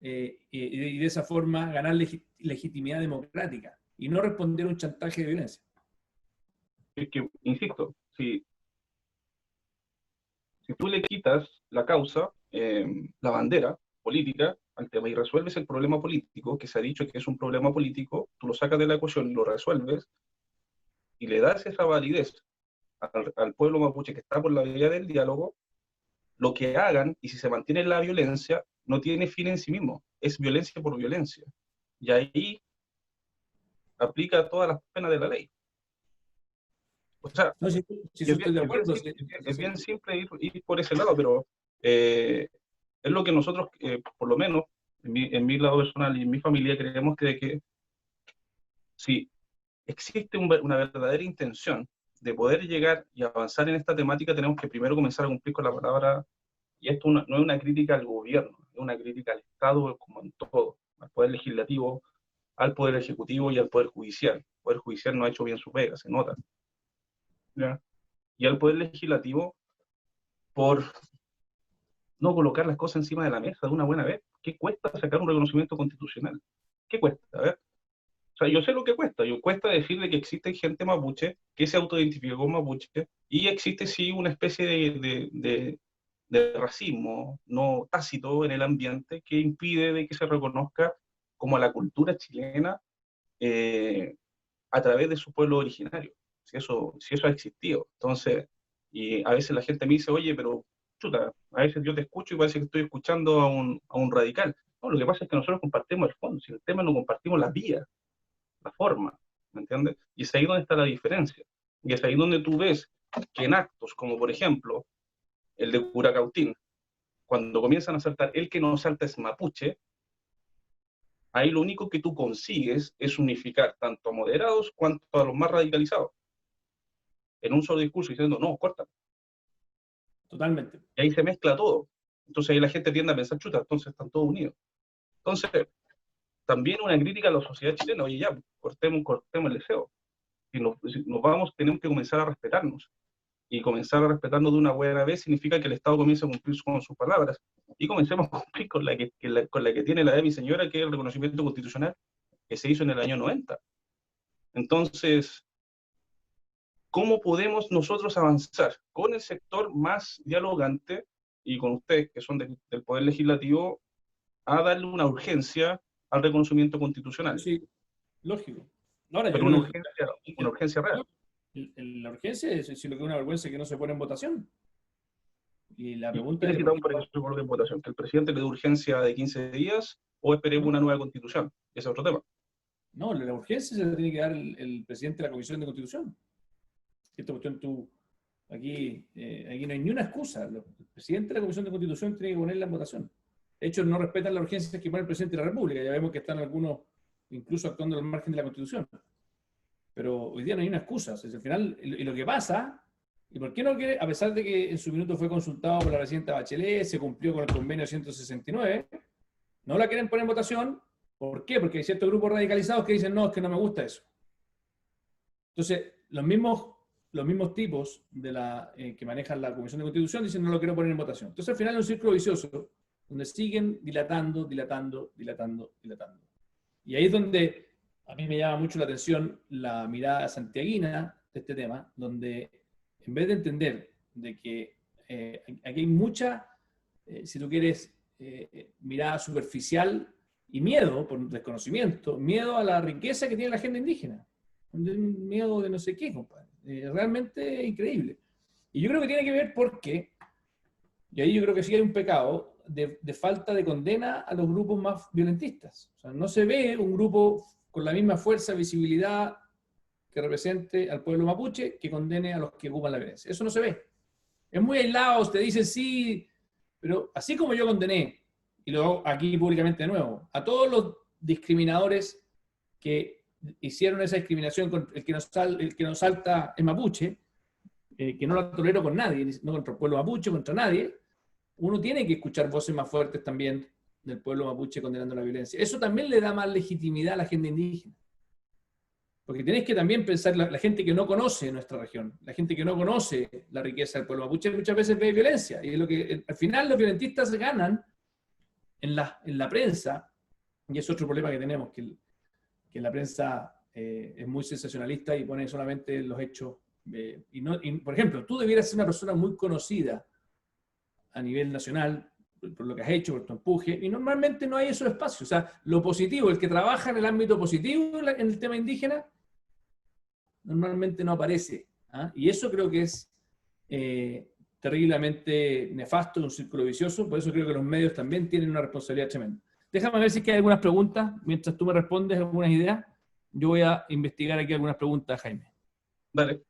y de esa forma ganar legitimidad democrática y no responder a un chantaje de violencia. Es que, insisto, si tú le quitas la causa, la bandera política al tema y resuelves el problema político, que se ha dicho que es un problema político, tú lo sacas de la ecuación y lo resuelves, y le das esa validez al pueblo mapuche que está por la vía del diálogo, lo que hagan, y si se mantiene la violencia, no tiene fin en sí mismo, es violencia por violencia. Y ahí aplica todas las penas de la ley. O sea, no, sí, estoy de acuerdo. Es bien simple ir por ese lado, pero es lo que nosotros, por lo menos, en mi lado personal y en mi familia, creemos que si existe una verdadera intención de poder llegar y avanzar en esta temática, tenemos que primero comenzar a cumplir con la palabra, y esto no es una crítica al gobierno, es una crítica al Estado como en todo, al Poder Legislativo, al Poder Ejecutivo y al Poder Judicial. El Poder Judicial no ha hecho bien su pega, se nota. ¿Ya? Y al Poder Legislativo por no colocar las cosas encima de la mesa de una buena vez. ¿Qué cuesta sacar un reconocimiento constitucional? ¿Qué cuesta? A ver. O sea, yo sé lo que cuesta. Cuesta decirle que existe gente mapuche que se autoidentifica como mapuche y existe sí una especie de racismo no tácito en el ambiente que impide de que se reconozca como a la cultura chilena a través de su pueblo originario. Si eso ha existido. Entonces, y a veces la gente me dice, oye, pero chuta, a veces yo te escucho y parece que estoy escuchando a un radical. No, lo que pasa es que nosotros compartimos el fondo, si el tema no compartimos la vía, la forma, ¿me entiendes? Y es ahí donde está la diferencia. Y es ahí donde tú ves que en actos como, por ejemplo, el de Curacautín, cuando comienzan a saltar, el que no salta es mapuche, ahí lo único que tú consigues es unificar tanto a moderados cuanto a los más radicalizados en un solo discurso diciendo, no, corta. Totalmente. Y ahí se mezcla todo. Entonces ahí la gente tiende a pensar, chuta, entonces están todos unidos. Entonces, también una crítica a la sociedad chilena, oye, ya, cortemos el deseo. Si nos vamos, tenemos que comenzar a respetarnos. Y comenzar a respetarnos de una buena vez significa que el Estado comience a cumplir con sus palabras. Y comencemos a cumplir con la que tiene la de mi señora, que es el reconocimiento constitucional que se hizo en el año 90. Entonces, ¿cómo podemos nosotros avanzar con el sector más dialogante y con ustedes, que son del Poder Legislativo, a darle una urgencia al reconocimiento constitucional? Sí, lógico. Ahora, pero una urgencia real. La urgencia es si lo que es una vergüenza que no se pone en votación. Y la pregunta ¿Qué es... necesitamos para que se ponga en votación? ¿Que el presidente le dé urgencia de 15 días o esperemos una nueva constitución? Ese es otro tema. No, la urgencia se la tiene que dar el presidente de la Comisión de Constitución. Esta cuestión aquí no hay ni una excusa. El presidente de la Comisión de Constitución tiene que ponerla en votación. De hecho, no respetan la urgencia que pone el presidente de la República. Ya vemos que están algunos incluso actuando al margen de la Constitución. Pero hoy día no hay una excusa. O sea, al final, y lo que pasa, ¿y por qué no quiere, a pesar de que en su minuto fue consultado por la presidenta Bachelet, se cumplió con el convenio 169, no la quieren poner en votación? ¿Por qué? Porque hay ciertos grupos radicalizados que dicen, no, es que no me gusta eso. Entonces, los mismos tipos que manejan la Comisión de Constitución dicen, no lo quiero poner en votación. Entonces, al final es un círculo vicioso, donde siguen dilatando. Y ahí es donde a mí me llama mucho la atención la mirada santiaguina de este tema, donde en vez de entender de que aquí hay mucha, si tú quieres, mirada superficial y miedo por desconocimiento, miedo a la riqueza que tiene la agenda indígena, un miedo de no sé qué, compadre. Realmente increíble. Y yo creo que tiene que ver porque, y ahí yo creo que sí hay un pecado de falta de condena a los grupos más violentistas. O sea, no se ve un grupo con la misma fuerza, visibilidad que represente al pueblo mapuche que condene a los que ocupan la violencia. Eso no se ve. Es muy aislado, usted dice sí, pero así como yo condené, y lo hago aquí públicamente de nuevo, a todos los discriminadores que hicieron esa discriminación con el que nos salta es mapuche, que no la tolero con nadie, no contra el pueblo mapuche, contra nadie, uno tiene que escuchar voces más fuertes también del pueblo mapuche condenando la violencia. Eso también le da más legitimidad a la agenda indígena. Porque tenéis que también pensar la gente que no conoce nuestra región, la gente que no conoce la riqueza del pueblo mapuche, muchas veces ve violencia. Y es lo que al final los violentistas ganan en la prensa, y es otro problema que tenemos, que la prensa es muy sensacionalista y pone solamente los hechos. Por ejemplo, tú debieras ser una persona muy conocida a nivel nacional por lo que has hecho, por tu empuje, y normalmente no hay esos espacios. O sea, lo positivo, el que trabaja en el ámbito positivo en el tema indígena, normalmente no aparece. ¿Ah? Y eso creo que es terriblemente nefasto, un círculo vicioso, por eso creo que los medios también tienen una responsabilidad tremenda. Déjame ver si hay algunas preguntas, mientras tú me respondes algunas ideas, yo voy a investigar aquí algunas preguntas, Jaime. Dale.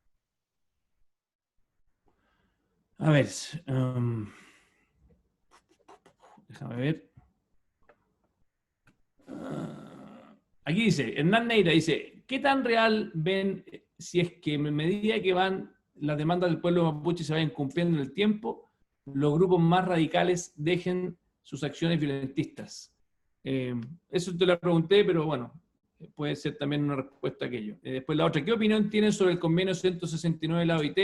A ver, déjame ver. Aquí dice, Hernán Neira dice, ¿qué tan real ven si es que en medida que van las demandas del pueblo mapuche se vayan cumpliendo en el tiempo, los grupos más radicales dejen sus acciones violentistas? Eso te lo pregunté, pero bueno, puede ser también una respuesta a aquello. Después la otra, ¿qué opinión tienen sobre el convenio 169 de la OIT,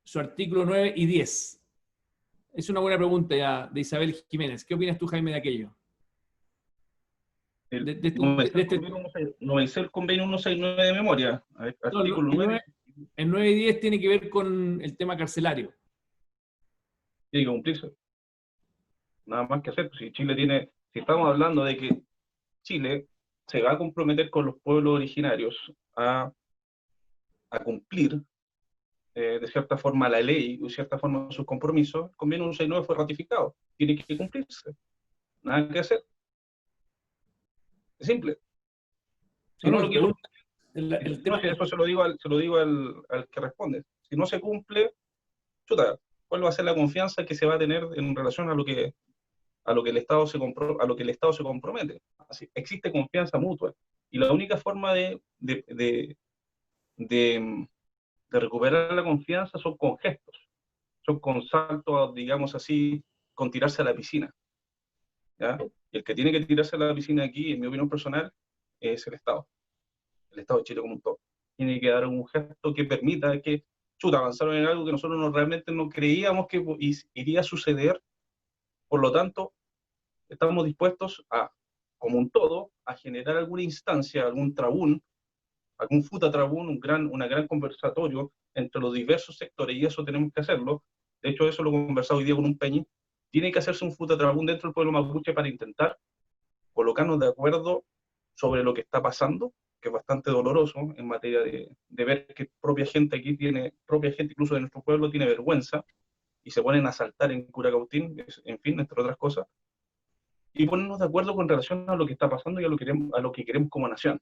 su artículo 9 y 10? Es una buena pregunta ya de Isabel Jiménez. ¿Qué opinas tú, Jaime, de aquello? No me sé el convenio 169 de memoria. A ver, artículo 9. El 9 y 10 tiene que ver con el tema carcelario. Tiene que cumplirse. Nada más que hacer. Si Chile tiene, si estamos hablando de que Chile se va a comprometer con los pueblos originarios a cumplir de cierta forma la ley, de cierta forma sus compromisos, el convenio 169 fue ratificado. Tiene que cumplirse. Nada que hacer. Es simple. Si no lo quiero, eso se lo digo al que responde. Si no se cumple, chuta, ¿cuál va a ser la confianza que se va a tener en relación a lo que el Estado se compromete? Así, existe confianza mutua. Y la única forma de recuperar la confianza son con gestos, son con saltos, digamos así, con tirarse a la piscina. ¿Ya? Y el que tiene que tirarse a la piscina aquí, en mi opinión personal, es el Estado de Chile como un todo. Tiene que dar un gesto que permita que, avanzaron en algo que nosotros realmente no creíamos que iría a suceder. Por lo tanto, estamos dispuestos a, como un todo, a generar alguna instancia, algún trabún, algún futatrabún, una gran conversatorio entre los diversos sectores, y eso tenemos que hacerlo. De hecho, eso lo he conversado hoy día con un Peñi. Tiene que hacerse un futatrabún dentro del pueblo mapuche para intentar colocarnos de acuerdo sobre lo que está pasando, que es bastante doloroso en materia de ver que propia gente incluso de nuestro pueblo, tiene vergüenza y se ponen a saltar en Curacautín, en fin, entre otras cosas, y ponernos de acuerdo con relación a lo que está pasando y a lo que queremos como nación,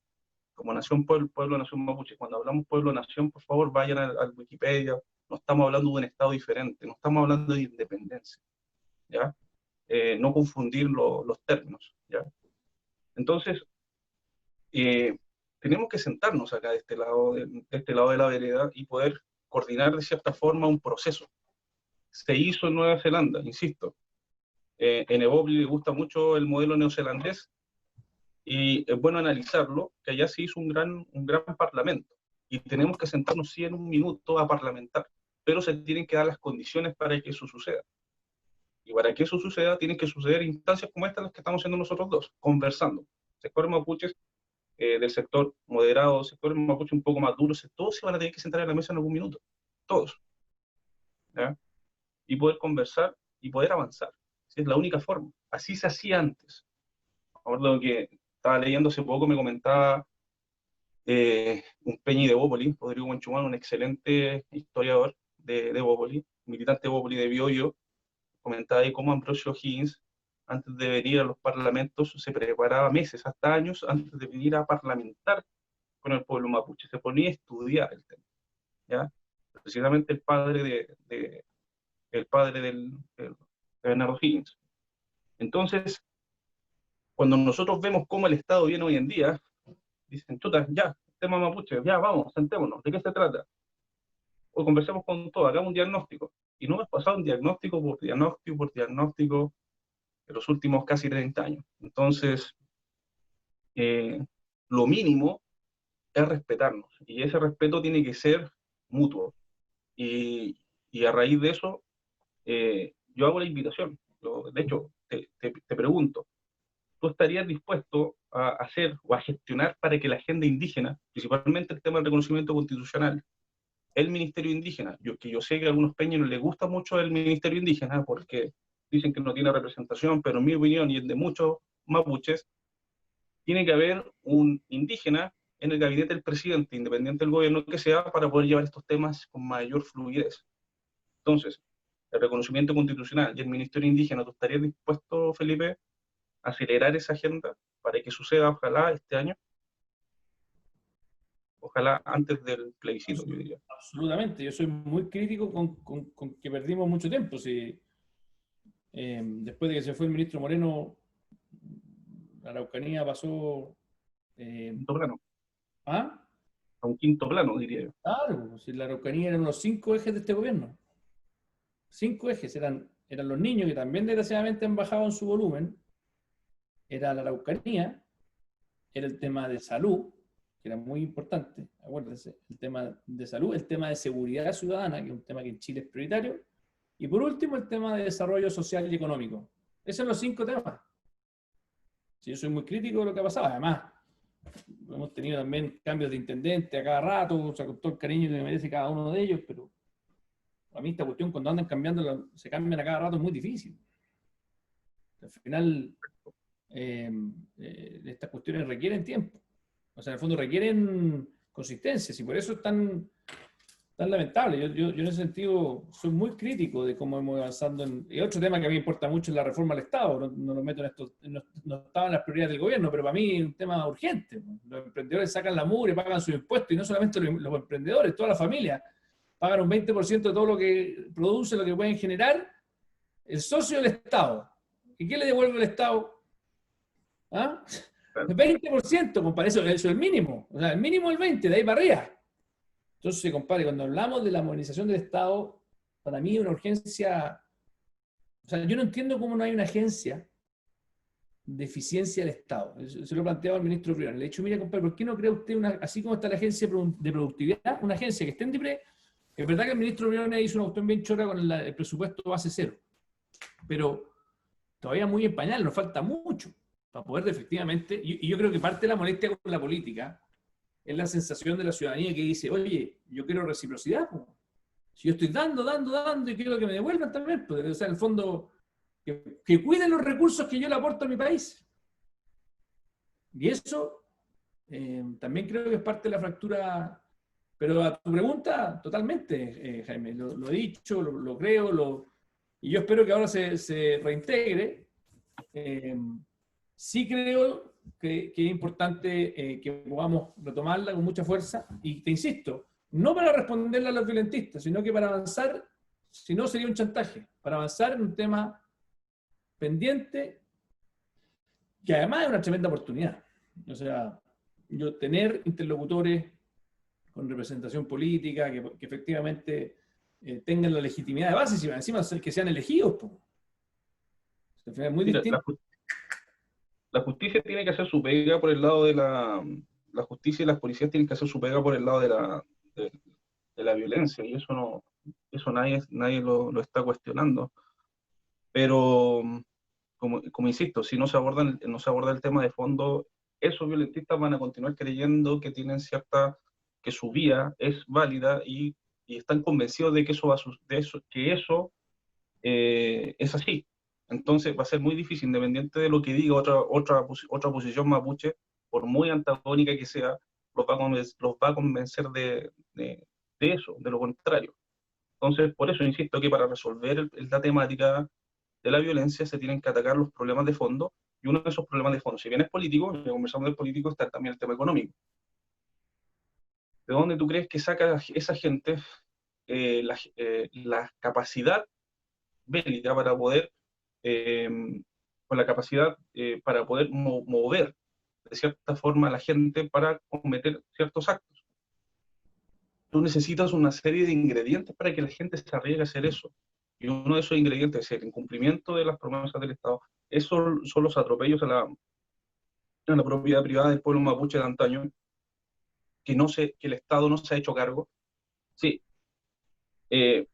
pueblo, nación mapuche. Cuando hablamos pueblo-nación, por favor, vayan al Wikipedia, no estamos hablando de un Estado diferente, no estamos hablando de independencia, ¿ya? No confundir los términos, ¿ya? Entonces, tenemos que sentarnos acá de este lado de la vereda y poder coordinar de cierta forma un proceso. Se hizo en Nueva Zelanda, insisto. En Evópolis le gusta mucho el modelo neozelandés y es bueno analizarlo, que allá se hizo un gran parlamento y tenemos que sentarnos sí en un minuto a parlamentar, pero se tienen que dar las condiciones para que eso suceda. Y para que eso suceda, tienen que suceder instancias como estas las que estamos haciendo nosotros dos, conversando. Sectores mapuches del sector moderado, sectores mapuches un poco más duros, todos se van a tener que sentar en la mesa en algún minuto. todos, ¿ya? Y poder conversar y poder avanzar. Esa es la única forma. Así se hacía antes. Ahora lo que estaba leyendo hace poco me comentaba un Peñi de Bópoli, Rodrigo Buenchumán, un excelente historiador de Bópoli, militante de Bópoli de Biobío, comentaba ahí cómo Ambrosio Higgins, antes de venir a los parlamentos, se preparaba meses, hasta años, antes de venir a parlamentar con el pueblo mapuche. Se ponía a estudiar el tema, ¿ya? Precisamente el padre de Bernardo Higgins. Entonces, cuando nosotros vemos cómo el Estado viene hoy en día, dicen, chuta, ya, tema mapuche, ya, vamos, sentémonos, ¿de qué se trata? O conversemos con todos, hagamos un diagnóstico. Y no hemos pasado un diagnóstico por diagnóstico por diagnóstico en los últimos casi 30 años. Entonces, lo mínimo es respetarnos, y ese respeto tiene que ser mutuo. Y a raíz de eso, yo hago la invitación. De hecho, te pregunto, ¿tú estarías dispuesto a hacer o a gestionar para que la agenda indígena, principalmente el tema del reconocimiento constitucional, el Ministerio Indígena, que yo sé que a algunos peñas no les gusta mucho el Ministerio Indígena porque dicen que no tiene representación, pero en mi opinión y en de muchos mapuches, tiene que haber un indígena en el gabinete del presidente, independiente del gobierno que sea, para poder llevar estos temas con mayor fluidez. Entonces, el reconocimiento constitucional y el Ministerio Indígena, ¿tú estarías dispuesto, Felipe, a acelerar esa agenda para que suceda, ojalá, este año? Ojalá antes del plebiscito, yo diría. Absolutamente, yo soy muy crítico con que perdimos mucho tiempo. Si, después de que se fue el ministro Moreno, la Araucanía pasó... Quinto plano. ¿Ah? A un quinto plano, diría yo. Claro, si la Araucanía eran los 5 ejes de este gobierno. 5 ejes, eran los niños que también desgraciadamente han bajado en su volumen, era la Araucanía, era el tema de salud, que era muy importante, acuérdense, el tema de salud, el tema de seguridad ciudadana, que es un tema que en Chile es prioritario, y por último el tema de desarrollo social y económico. Esos son los 5 temas. Sí, yo soy muy crítico de lo que ha pasado, además hemos tenido también cambios de intendente a cada rato, o sea, con todo el cariño que merece cada uno de ellos, pero a mí esta cuestión cuando andan cambiando, se cambian a cada rato, es muy difícil. Al final, estas cuestiones requieren tiempo. O sea, en el fondo requieren consistencia, y por eso es tan lamentable. Yo en ese sentido soy muy crítico de cómo hemos avanzando. Y otro tema que a mí me importa mucho es la reforma al Estado. No lo meto en esto, no estaba en las prioridades del gobierno, pero para mí es un tema urgente. Los emprendedores sacan la mugre, pagan sus impuestos, y no solamente los emprendedores, toda la familia pagan un 20% de todo lo que produce, lo que pueden generar, el socio del Estado. ¿Y qué le devuelve el Estado? ¿Ah? El 20%, compadre, eso es el mínimo. O sea, el mínimo es el 20%, de ahí para arriba. Entonces, compadre, cuando hablamos de la modernización del Estado, para mí es una urgencia. O sea, yo no entiendo cómo no hay una agencia de eficiencia del Estado. Se lo planteaba al ministro Briones. Le he dicho, mira, compadre, ¿por qué no crea usted, así como está la agencia de productividad, una agencia que esté en libre? Es verdad que el ministro Briones hizo una cuestión bien chora con el presupuesto base cero, pero todavía muy en pañal, nos falta mucho para poder efectivamente, y yo creo que parte de la molestia con la política es la sensación de la ciudadanía que dice, oye, yo quiero reciprocidad, po. Si yo estoy dando, y quiero que me devuelvan también, pues, o sea, en el fondo, que cuiden los recursos que yo le aporto a mi país. Y eso también creo que es parte de la fractura. Pero a tu pregunta, totalmente, Jaime, lo he dicho, lo creo, y yo espero que ahora se reintegre. Sí creo que es importante que podamos retomarla con mucha fuerza, y te insisto, no para responderle a los violentistas, sino que para avanzar, si no sería un chantaje, para avanzar en un tema pendiente, que además es una tremenda oportunidad. O sea, yo tener interlocutores con representación política, que efectivamente tengan la legitimidad de base, y encima que sean elegidos. Es muy distinto. La justicia tiene que hacer su pega por el lado de la justicia, y las policías tienen que hacer su pega por el lado de la violencia, y eso nadie lo está cuestionando. Pero, como insisto, si no se aborda el tema de fondo, esos violentistas van a continuar creyendo que tienen que su vía es válida, y y están convencidos de que eso es así. Entonces va a ser muy difícil, independiente de lo que diga otra posición mapuche, por muy antagónica que sea, los va a convencer de eso, de lo contrario. Entonces, por eso insisto que para resolver la temática de la violencia se tienen que atacar los problemas de fondo, y uno de esos problemas de fondo, si bien es político, ya conversamos del político, está también el tema económico. ¿De dónde tú crees que saca esa gente la capacidad bélica para poder, eh, con la capacidad para poder mover de cierta forma a la gente para cometer ciertos actos? Tú necesitas una serie de ingredientes para que la gente se arriesgue a hacer eso. Y uno de esos ingredientes es el incumplimiento de las promesas del Estado. Esos son los atropellos a la propiedad privada del pueblo mapuche de antaño, que el Estado no se ha hecho cargo. Sí, eh,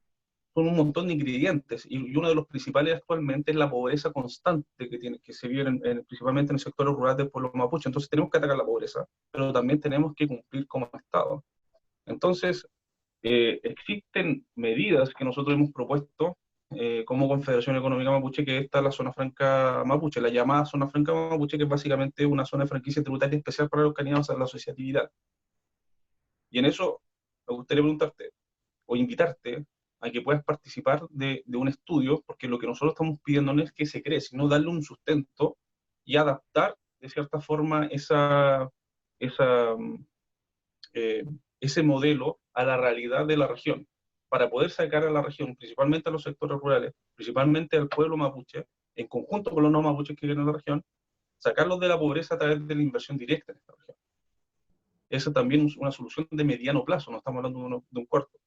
son un montón de ingredientes, y uno de los principales actualmente es la pobreza constante que se vive principalmente en el sector rural del pueblo mapuche. Entonces tenemos que atacar la pobreza, pero también tenemos que cumplir como Estado. Entonces, existen medidas que nosotros hemos propuesto como Confederación Económica Mapuche, que esta es la zona franca mapuche, la llamada zona franca mapuche, que es básicamente una zona de franquicia tributaria especial para los candidatos a la asociatividad. Y en eso me gustaría preguntarte o invitarte a que puedas participar de un estudio, porque lo que nosotros estamos pidiendo no es que se cree, sino darle un sustento y adaptar de cierta forma esa, eh, ese modelo a la realidad de la región, para poder sacar a la región, principalmente a los sectores rurales, principalmente al pueblo mapuche, en conjunto con los no mapuches que viven en la región, sacarlos de la pobreza a través de la inversión directa en esta región. Esa también es una solución de mediano plazo, no estamos hablando de un corto,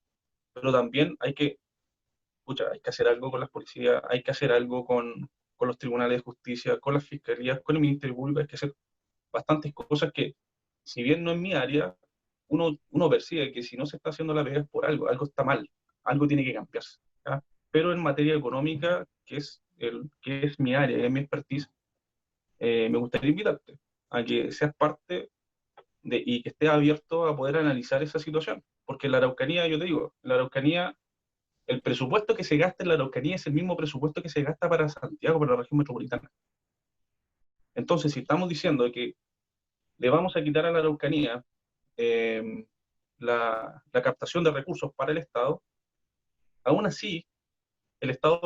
pero también hay que hacer algo con las policías, hay que hacer algo con los tribunales de justicia, con las fiscalías, con el Ministerio Público. Hay que hacer bastantes cosas que, si bien no es mi área, uno percibe que si no se está haciendo la pega es por algo está mal, algo tiene que cambiarse, ¿ya? Pero en materia económica, que es mi área, que es mi expertise, me gustaría invitarte a que seas parte y que estés abierto a poder analizar esa situación, porque en la Araucanía, yo te digo, en la Araucanía, el presupuesto que se gasta en la Araucanía es el mismo presupuesto que se gasta para Santiago, para la región metropolitana. Entonces, si estamos diciendo que le vamos a quitar a la Araucanía eh, la captación de recursos para el Estado, aún así, el Estado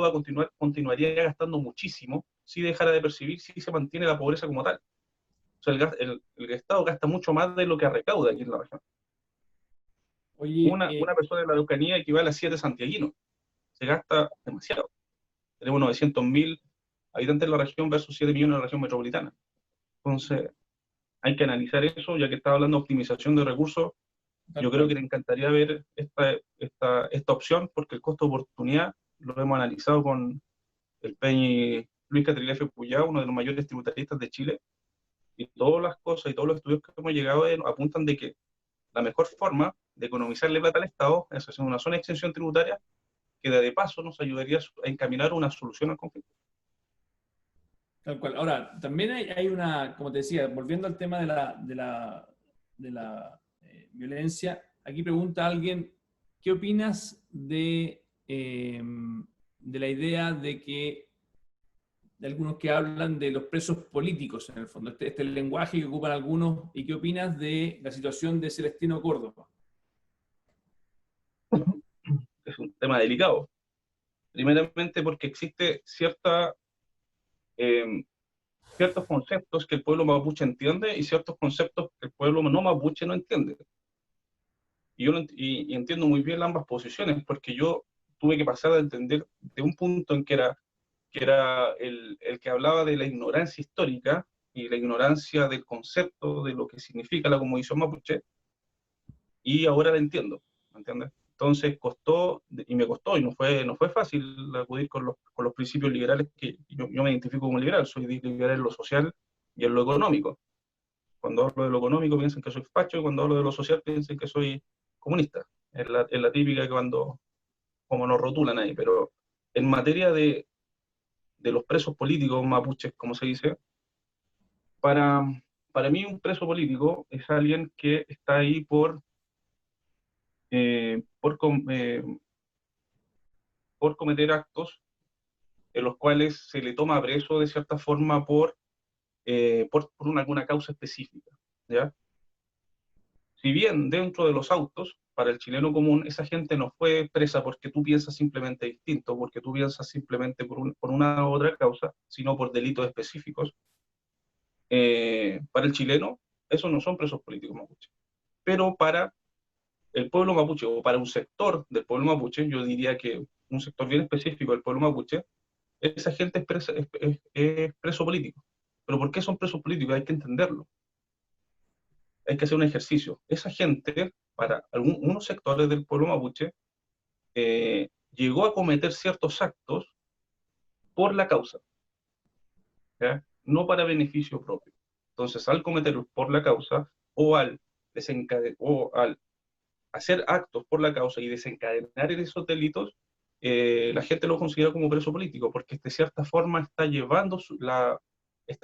continuaría gastando muchísimo si dejara de percibir, si se mantiene la pobreza como tal. O sea, el Estado gasta mucho más de lo que recauda aquí en la región. Oye, Una persona en la Araucanía equivale a 7 santiaguinos. Se gasta demasiado. Tenemos 900.000 habitantes en la región versus 7 millones en la región metropolitana. Entonces, hay que analizar eso, ya que estaba hablando de optimización de recursos. tal Yo creo que cual. le encantaría ver esta opción, porque el costo de oportunidad lo hemos analizado con el Peñi Luis Catrilefe Puyá, uno de los mayores tributaristas de Chile, y todas las cosas y todos los estudios que hemos llegado apuntan de que la mejor forma de economizarle plata al Estado es hacer una zona de exención tributaria que de paso nos ayudaría a encaminar una solución al conflicto. Tal cual. Ahora, también hay una, como te decía, volviendo al tema de la violencia, aquí pregunta alguien, ¿qué opinas de la idea de algunos que hablan de los presos políticos en el fondo, este lenguaje que ocupan algunos, y qué opinas de la situación de Celestino Córdoba? Es un tema delicado. Primeramente porque existe eh, ciertos conceptos que el pueblo mapuche entiende y ciertos conceptos que el pueblo no mapuche no entiende. Y entiendo muy bien ambas posiciones, porque yo tuve que pasar a entender de un punto en que era el que hablaba de la ignorancia histórica y la ignorancia del concepto de lo que significa la cosmovisión mapuche, y ahora la entiendo, ¿me entiendes? Entonces me costó, y no fue fácil acudir con los principios liberales, que yo me identifico como liberal, soy liberal en lo social y en lo económico. Cuando hablo de lo económico piensan que soy facho, y cuando hablo de lo social piensan que soy comunista. Es la típica que como nos rotulan ahí, pero en materia de los presos políticos mapuches, como se dice, para, para mí un preso político es alguien que está ahí por cometer actos en los cuales se le toma preso de cierta forma por alguna causa específica, ¿ya? Si bien dentro de los autos, para el chileno común, esa gente no fue presa porque tú piensas simplemente distinto, porque tú piensas simplemente por una u otra causa, sino por delitos específicos, para el chileno, esos no son presos políticos mapuche. Pero para el pueblo mapuche, o para un sector del pueblo mapuche, yo diría que un sector bien específico del pueblo mapuche, esa gente es preso político. ¿Pero por qué son presos políticos? Hay que entenderlo. Hay que hacer un ejercicio. Esa gente, para unos sectores del pueblo mapuche, llegó a cometer ciertos actos por la causa, ¿ya? No para beneficio propio. Entonces, al cometerlos por la causa, o al hacer actos por la causa y desencadenar esos delitos, la gente lo considera como preso político, porque de cierta forma está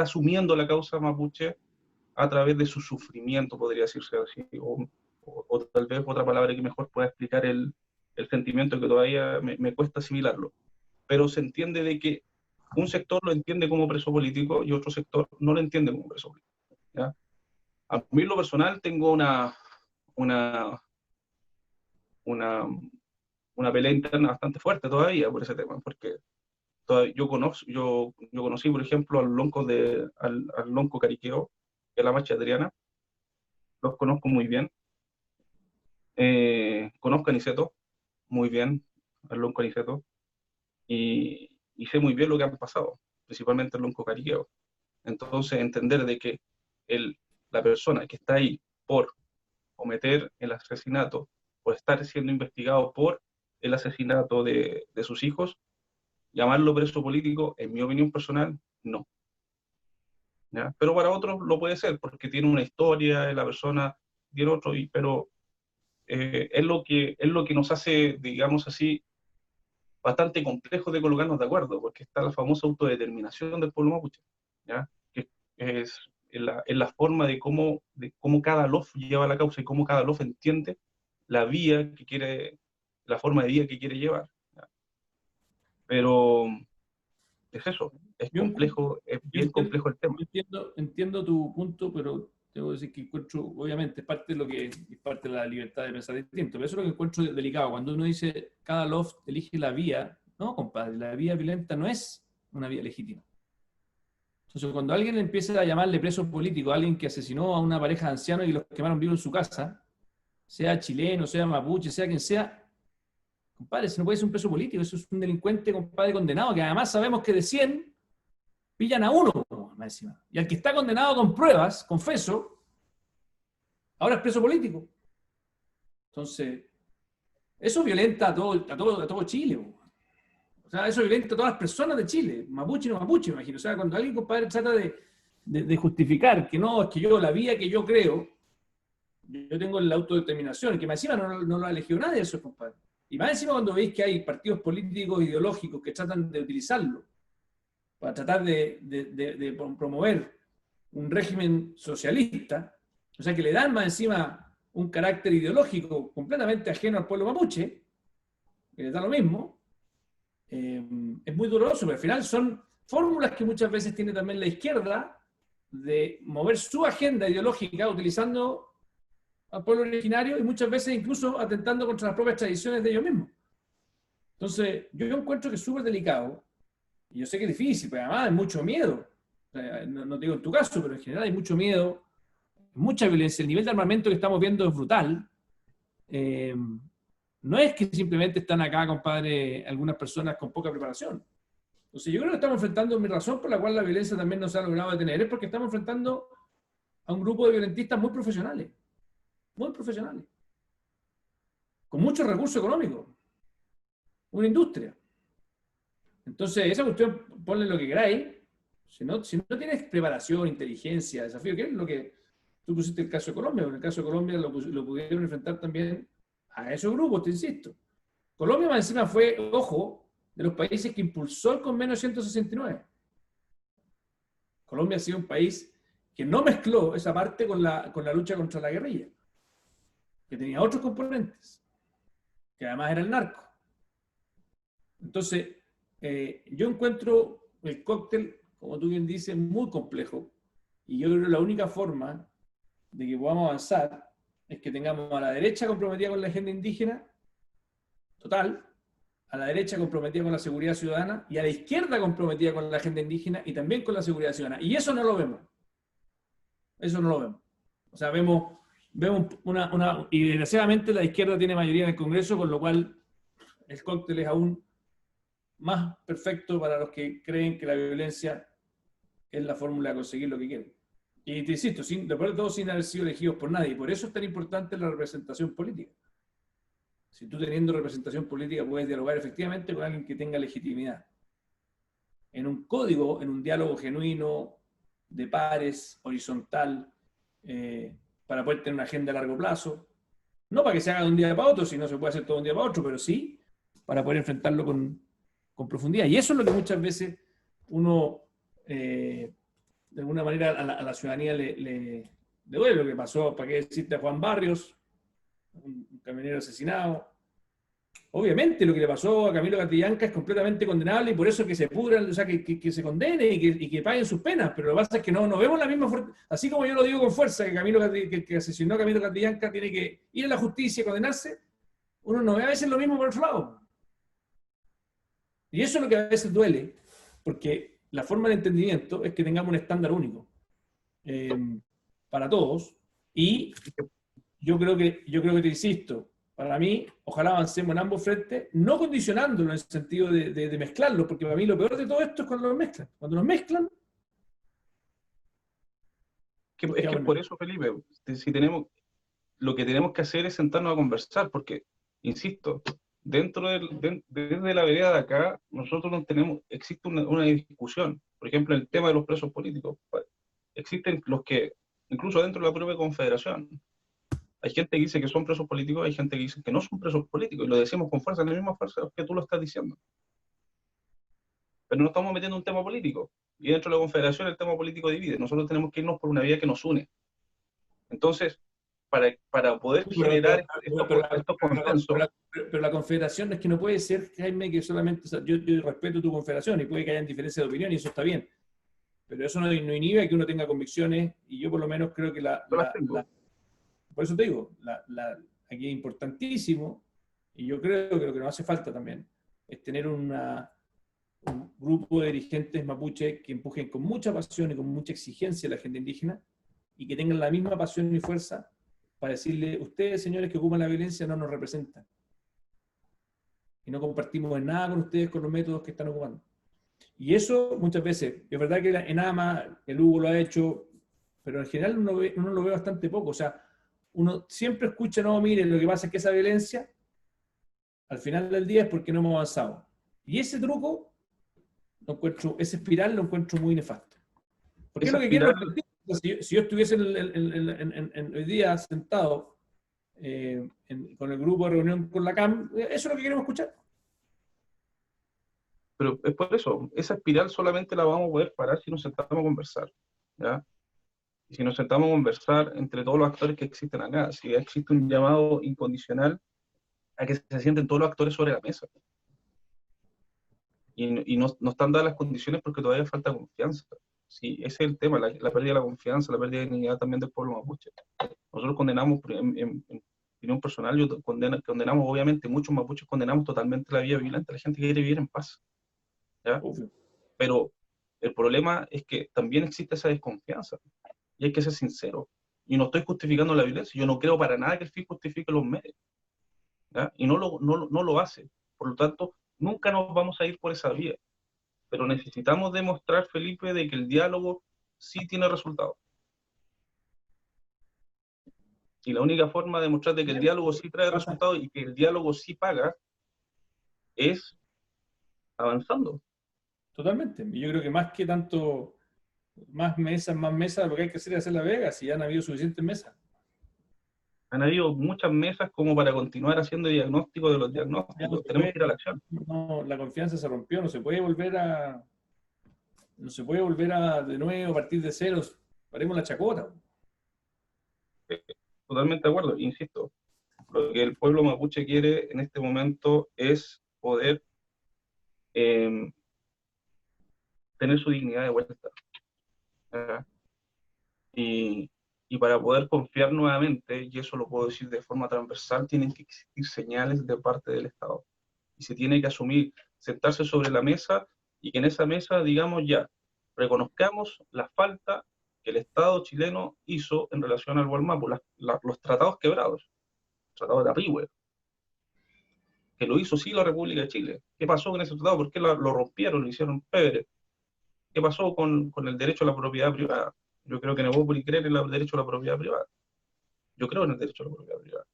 asumiendo la causa mapuche a través de su sufrimiento, podría decirse así, o tal vez otra palabra que mejor pueda explicar el sentimiento que todavía me cuesta asimilarlo. Pero se entiende de que un sector lo entiende como preso político y otro sector no lo entiende como preso político, ¿ya? A mí en lo personal tengo una, una pelea interna bastante fuerte todavía por ese tema, porque yo conocí, por ejemplo, al lonco Cariqueo, que es la Macha Adriana, los conozco muy bien. Conozco a Niceto muy bien, al lonco Niceto, y sé muy bien lo que han pasado, principalmente el lonco Cariqueo. Entonces, entender de que la persona que está ahí por cometer el asesinato, por estar siendo investigado por el asesinato de sus hijos, llamarlo preso político, en mi opinión personal, no. ¿Ya? Pero para otros lo puede ser, porque tiene una historia, la persona tiene otro, pero es lo que nos hace, digamos así, bastante complejo de colocarnos de acuerdo, porque está la famosa autodeterminación del pueblo mapuche, ¿ya? Que es la forma de cómo cada LOF lleva la causa y cómo cada LOF entiende la vía que quiere, la forma de vida que quiere llevar, ¿ya? Pero es eso, es Yo, complejo, es yo bien complejo el tema. entiendo tu punto, pero debo decir que encuentro, obviamente, es parte de lo que es parte de la libertad de pensar distinto, pero eso es lo que encuentro delicado. Cuando uno dice cada loft elige la vía, no, compadre, la vía violenta no es una vía legítima. Entonces, cuando alguien empieza a llamarle preso político a alguien que asesinó a una pareja de ancianos y los quemaron vivos en su casa, sea chileno, sea mapuche, sea quien sea, compadre, ese no puede ser un preso político, eso es un delincuente, compadre, condenado, que además sabemos que de 100 pillan a uno, más encima. Y al que está condenado con pruebas, confeso, ahora es preso político. Entonces, eso violenta a todo Chile. O sea, eso violenta a todas las personas de Chile, mapuche y no mapuche, me imagino. O sea, cuando alguien, compadre, trata de justificar que no, es que yo, la vía que yo creo, yo tengo la autodeterminación, que más encima no lo ha elegido nadie eso, compadre. Y más encima cuando veis que hay partidos políticos ideológicos que tratan de utilizarlo para tratar de promover un régimen socialista, o sea, que le dan más encima un carácter ideológico completamente ajeno al pueblo mapuche, que les da lo mismo, es muy doloroso, pero al final son fórmulas que muchas veces tiene también la izquierda de mover su agenda ideológica utilizando al pueblo originario y muchas veces incluso atentando contra las propias tradiciones de ellos mismos. Entonces, yo encuentro que es súper delicado, y yo sé que es difícil, pero además hay mucho miedo. No te digo en tu caso, pero en general hay mucho miedo, mucha violencia. El nivel de armamento que estamos viendo es brutal. No es que simplemente están acá, compadre, algunas personas con poca preparación. Entonces, yo creo que estamos enfrentando, mi razón por la cual la violencia también no se ha logrado detener, es porque estamos enfrentando a un grupo de violentistas muy profesionales, con muchos recursos económicos, una industria. Entonces, esa cuestión, ponle lo que queráis. Si no tienes preparación, inteligencia, desafío, ¿qué es lo que tú pusiste el caso de Colombia? En el caso de Colombia lo pudieron enfrentar también a esos grupos, te insisto. Colombia más encima fue, ojo, de los países que impulsó el convenio 169. Colombia ha sido un país que no mezcló esa parte con la lucha contra la guerrilla, que tenía otros componentes. que además era el narco. Entonces, yo encuentro el cóctel, como tú bien dices, muy complejo. Y yo creo que la única forma de que podamos avanzar es que tengamos a la derecha comprometida con la agenda indígena, total, a la derecha comprometida con la seguridad ciudadana y a la izquierda comprometida con la agenda indígena y también con la seguridad ciudadana. Y eso no lo vemos. Eso no lo vemos. O sea, vemos y desgraciadamente la izquierda tiene mayoría en el Congreso, con lo cual el cóctel es aún más perfecto para los que creen que la violencia es la fórmula de conseguir lo que quieren. Y te insisto, después de todo, sin haber sido elegidos por nadie. Y por eso es tan importante la representación política. Si tú teniendo representación política puedes dialogar efectivamente con alguien que tenga legitimidad. En un código, en un diálogo genuino, de pares, horizontal, para poder tener una agenda a largo plazo. No para que se haga de un día para otro, si no se puede hacer todo de un día para otro, pero sí para poder enfrentarlo con profundidad. Y eso es lo que muchas veces uno, de alguna manera, a la ciudadanía le duele. Lo que pasó, para qué decirte, a Juan Barrios, un camionero asesinado. Obviamente lo que le pasó a Camilo Catrillanca es completamente condenable y por eso que se pudran, o sea, que se condene y que paguen sus penas, pero lo que pasa es que no vemos la misma fuerza, así como yo lo digo con fuerza, que asesinó a Camilo Catrillanca tiene que ir a la justicia y condenarse, uno no ve a veces lo mismo por otro lado. Y eso es lo que a veces duele, porque la forma de entendimiento es que tengamos un estándar único para todos y yo creo que te insisto, para mí, ojalá avancemos en ambos frentes, no condicionándolo en el sentido de mezclarlo, porque para mí lo peor de todo esto es cuando los mezclan. Cuando los mezclan, Es que por eso, Felipe, si lo que tenemos que hacer es sentarnos a conversar, porque, insisto, desde la vereda de acá, nosotros no tenemos, existe una discusión. Por ejemplo, el tema de los presos políticos. Existen los que, incluso dentro de la propia confederación, hay gente que dice que son presos políticos, hay gente que dice que no son presos políticos, y lo decimos con fuerza, en la misma fuerza que tú lo estás diciendo. Pero no estamos metiendo un tema político, y dentro de la confederación el tema político divide. Nosotros tenemos que irnos por una vía que nos une. Entonces, para poder generar estos consensos... Pero la confederación es que no puede ser, Jaime, que solamente... O sea, yo respeto tu confederación y puede que hayan diferencias de opinión y eso está bien. Pero eso no inhibe que uno tenga convicciones y yo por lo menos creo que por eso te digo, aquí es importantísimo, y yo creo que lo que nos hace falta también es tener un grupo de dirigentes mapuche que empujen con mucha pasión y con mucha exigencia la agenda indígena y que tengan la misma pasión y fuerza para decirle, ustedes, señores que ocupan la violencia, no nos representan. Y no compartimos en nada con ustedes con los métodos que están ocupando. Y eso muchas veces, es verdad que en AMA el Hugo lo ha hecho, pero en general uno lo ve bastante poco. O sea, uno siempre escucha, no, mire, lo que pasa es que esa violencia, al final del día es porque no hemos avanzado. Y ese truco, esa espiral lo encuentro muy nefasto. Porque es lo que quiero repetir. Si yo estuviese hoy día sentado con el grupo de reunión con la CAM, eso es lo que queremos escuchar. Pero es por eso, esa espiral solamente la vamos a poder parar si nos sentamos a conversar, ¿ya? Y si nos sentamos a conversar entre todos los actores que existen acá, si existe un llamado incondicional a que se sienten todos los actores sobre la mesa. Y no están dadas las condiciones porque todavía falta confianza. Sí, ese es el tema, la pérdida de la confianza, la pérdida de dignidad también del pueblo mapuche. Nosotros condenamos, en opinión personal, condenamos obviamente, muchos mapuches condenamos totalmente la vía violenta, la gente quiere vivir en paz, ¿ya? Pero el problema es que también existe esa desconfianza, y hay que ser sincero. Y no estoy justificando la violencia, yo no creo para nada que el fin justifique los medios, ¿ya? Y no lo hace. Por lo tanto, nunca nos vamos a ir por esa vía. Pero necesitamos demostrar, Felipe, de que el diálogo sí tiene resultados. Y la única forma de demostrar de que el diálogo sí trae resultados y que el diálogo sí paga es avanzando. Totalmente. Y yo creo que más que tanto, más mesas, lo que hay que hacer es hacer la vega, si ya han habido suficientes mesas. Han habido muchas mesas como para continuar haciendo diagnóstico de los diagnósticos. Tenemos que ir a la acción. No, la confianza se rompió, no se puede volver a de nuevo, a partir de ceros. Paremos la chacota. Totalmente de acuerdo, insisto. Lo que el pueblo mapuche quiere en este momento es poder tener su dignidad de vuelta. ¿Verdad? Y para poder confiar nuevamente, y eso lo puedo decir de forma transversal, tienen que existir señales de parte del Estado. Y se tiene que asumir, sentarse sobre la mesa y que en esa mesa digamos ya, reconozcamos la falta que el Estado chileno hizo en relación al Gualmapu, los tratados quebrados, el tratado de Arrigüe, que lo hizo sí la República de Chile. ¿Qué pasó con ese tratado? ¿Por qué lo rompieron, lo hicieron pebre? ¿Qué pasó con el derecho a la propiedad privada? Yo creo que Nebópoli cree en el derecho a la propiedad privada. Yo creo en el derecho a la propiedad privada.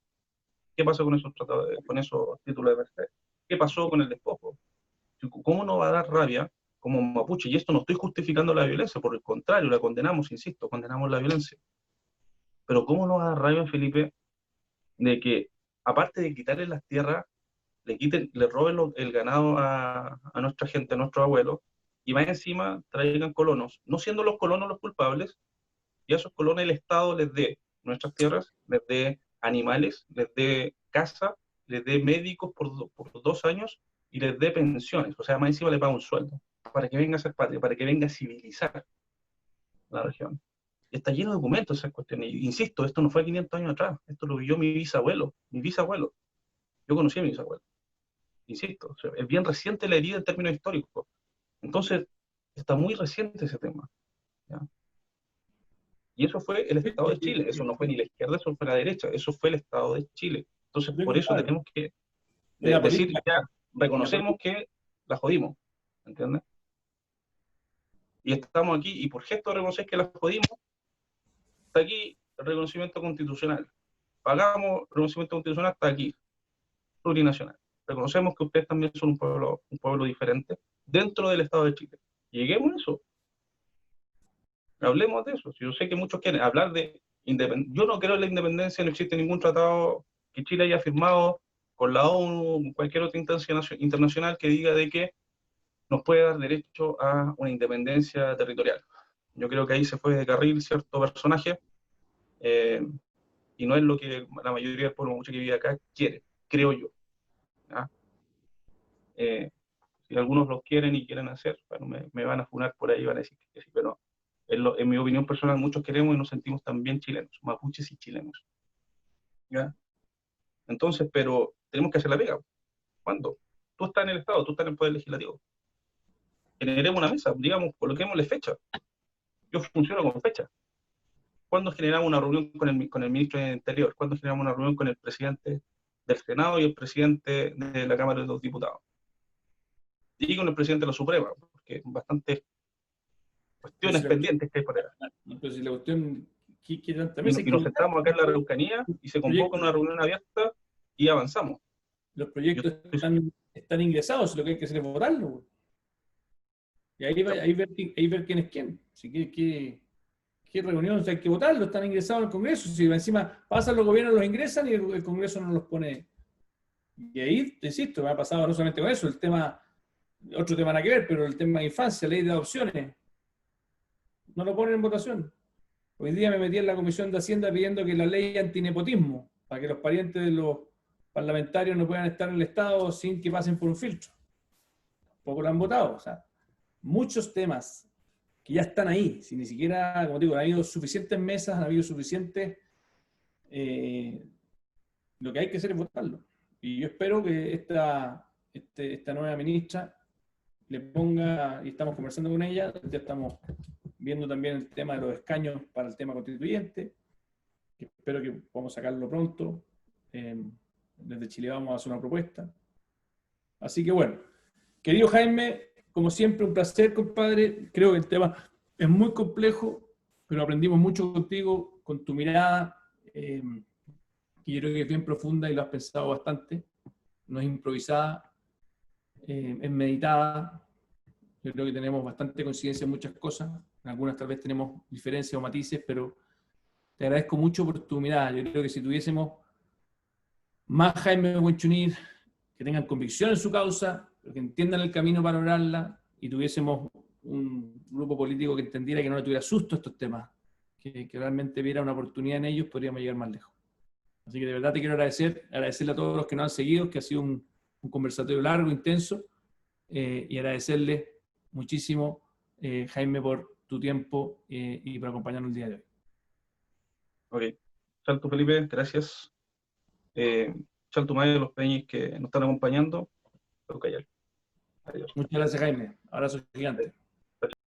¿Qué pasó con esos tratados, con esos títulos de merced? ¿Qué pasó con el despojo? ¿Cómo no va a dar rabia como mapuche? Y esto no estoy justificando la violencia, por el contrario, la condenamos, insisto, condenamos la violencia. Pero ¿cómo no va a dar rabia, Felipe, de que, aparte de quitarle las tierras, le roben el ganado a nuestra gente, a nuestros abuelos, y más encima traigan colonos, no siendo los colonos los culpables, y a esos colonos el Estado les dé nuestras tierras, les dé animales, les dé casa, les dé médicos por 2 años y les dé pensiones? O sea, más encima le paga un sueldo para que venga a ser patria, para que venga a civilizar la región. Y está lleno de documentos esas cuestiones. Y, insisto, esto no fue 500 años atrás, esto lo vivió mi bisabuelo, mi bisabuelo. Yo conocí a mi bisabuelo. Insisto, o sea, es bien reciente la herida en términos históricos. Entonces, está muy reciente ese tema. ¿Ya? Y eso fue el Estado de Chile, eso no fue ni la izquierda, eso fue la derecha, eso fue el Estado de Chile. Entonces, por eso tenemos que decir, ya, reconocemos que la jodimos, ¿entiendes? Y estamos aquí, y por gesto de reconocer que la jodimos, está aquí el reconocimiento constitucional. Pagamos el reconocimiento constitucional hasta aquí, plurinacional. Reconocemos que ustedes también son un pueblo diferente dentro del Estado de Chile. Lleguemos a eso. Hablemos de eso. Yo sé que muchos quieren hablar de independencia. Yo no creo en la independencia, no existe ningún tratado que Chile haya firmado con la ONU, con cualquier otra instancia internacional que diga de que nos puede dar derecho a una independencia territorial. Yo creo que ahí se fue de carril cierto personaje, y no es lo que la mayoría del pueblo mucho que vive acá quiere, creo yo. ¿Ah? Si algunos los quieren y quieren hacer, bueno, me van a funar por ahí, van a decir que sí, pero en mi opinión personal muchos queremos y nos sentimos también chilenos, mapuches y chilenos. ¿Ya? Entonces, pero tenemos que hacer la pega. ¿Cuándo? Tú estás en el Estado, tú estás en el Poder Legislativo. Generemos una mesa, digamos, coloquémosle fecha. Yo funciono con fecha. ¿Cuándo generamos una reunión con el ministro del Interior? ¿Cuándo generamos una reunión con el presidente del Senado y el presidente de la Cámara de los Diputados? Y con el presidente de la Suprema, porque bastantes cuestiones pendientes que hay por allá. Entonces, la cuestión, y nos sentamos acá en la Araucanía y se convoca una reunión abierta y avanzamos. Los proyectos están ingresados, lo que hay que hacer es votarlos. Y ahí ver quién es quién. Así que, ¿qué reunión? O sea, hay que votarlo, están ingresados en el Congreso. Si encima pasan los gobiernos, los ingresan y el Congreso no los pone. Y ahí, te insisto, me ha pasado no solamente con eso, el tema, otro tema nada que ver, pero el tema de infancia, ley de adopciones, no lo ponen en votación. Hoy día me metí en la Comisión de Hacienda pidiendo que la ley antinepotismo, para que los parientes de los parlamentarios no puedan estar en el Estado sin que pasen por un filtro. Tampoco lo han votado. O sea, muchos temas que ya están ahí, si ni siquiera, como digo, han habido suficientes mesas, han habido suficientes, lo que hay que hacer es votarlo. Y yo espero que esta nueva ministra le ponga, y estamos conversando con ella, ya estamos viendo también el tema de los escaños para el tema constituyente, que espero que podamos sacarlo pronto. Desde Chile vamos a hacer una propuesta. Así que bueno, querido Jaime, como siempre, un placer, compadre. Creo que el tema es muy complejo, pero aprendimos mucho contigo, con tu mirada, que yo creo que es bien profunda y lo has pensado bastante. No es improvisada, es meditada. Yo creo que tenemos bastante coincidencia en muchas cosas. En algunas tal vez tenemos diferencias o matices, pero te agradezco mucho por tu mirada. Yo creo que si tuviésemos más Jaime Huenchunir, que tengan convicción en su causa, que entiendan el camino para lograrla, y tuviésemos un grupo político que entendiera que no le tuviera susto a estos temas, que realmente viera una oportunidad en ellos, podríamos llegar más lejos. Así que de verdad te quiero agradecerle a todos los que nos han seguido, que ha sido un conversatorio largo, intenso, y agradecerle muchísimo, Jaime, por tu tiempo y por acompañarnos el día de hoy. Ok. Salto Felipe, gracias. Salto Maya, los peñis que nos están acompañando. Adiós. Muchas gracias, Jaime. Abrazo gigante.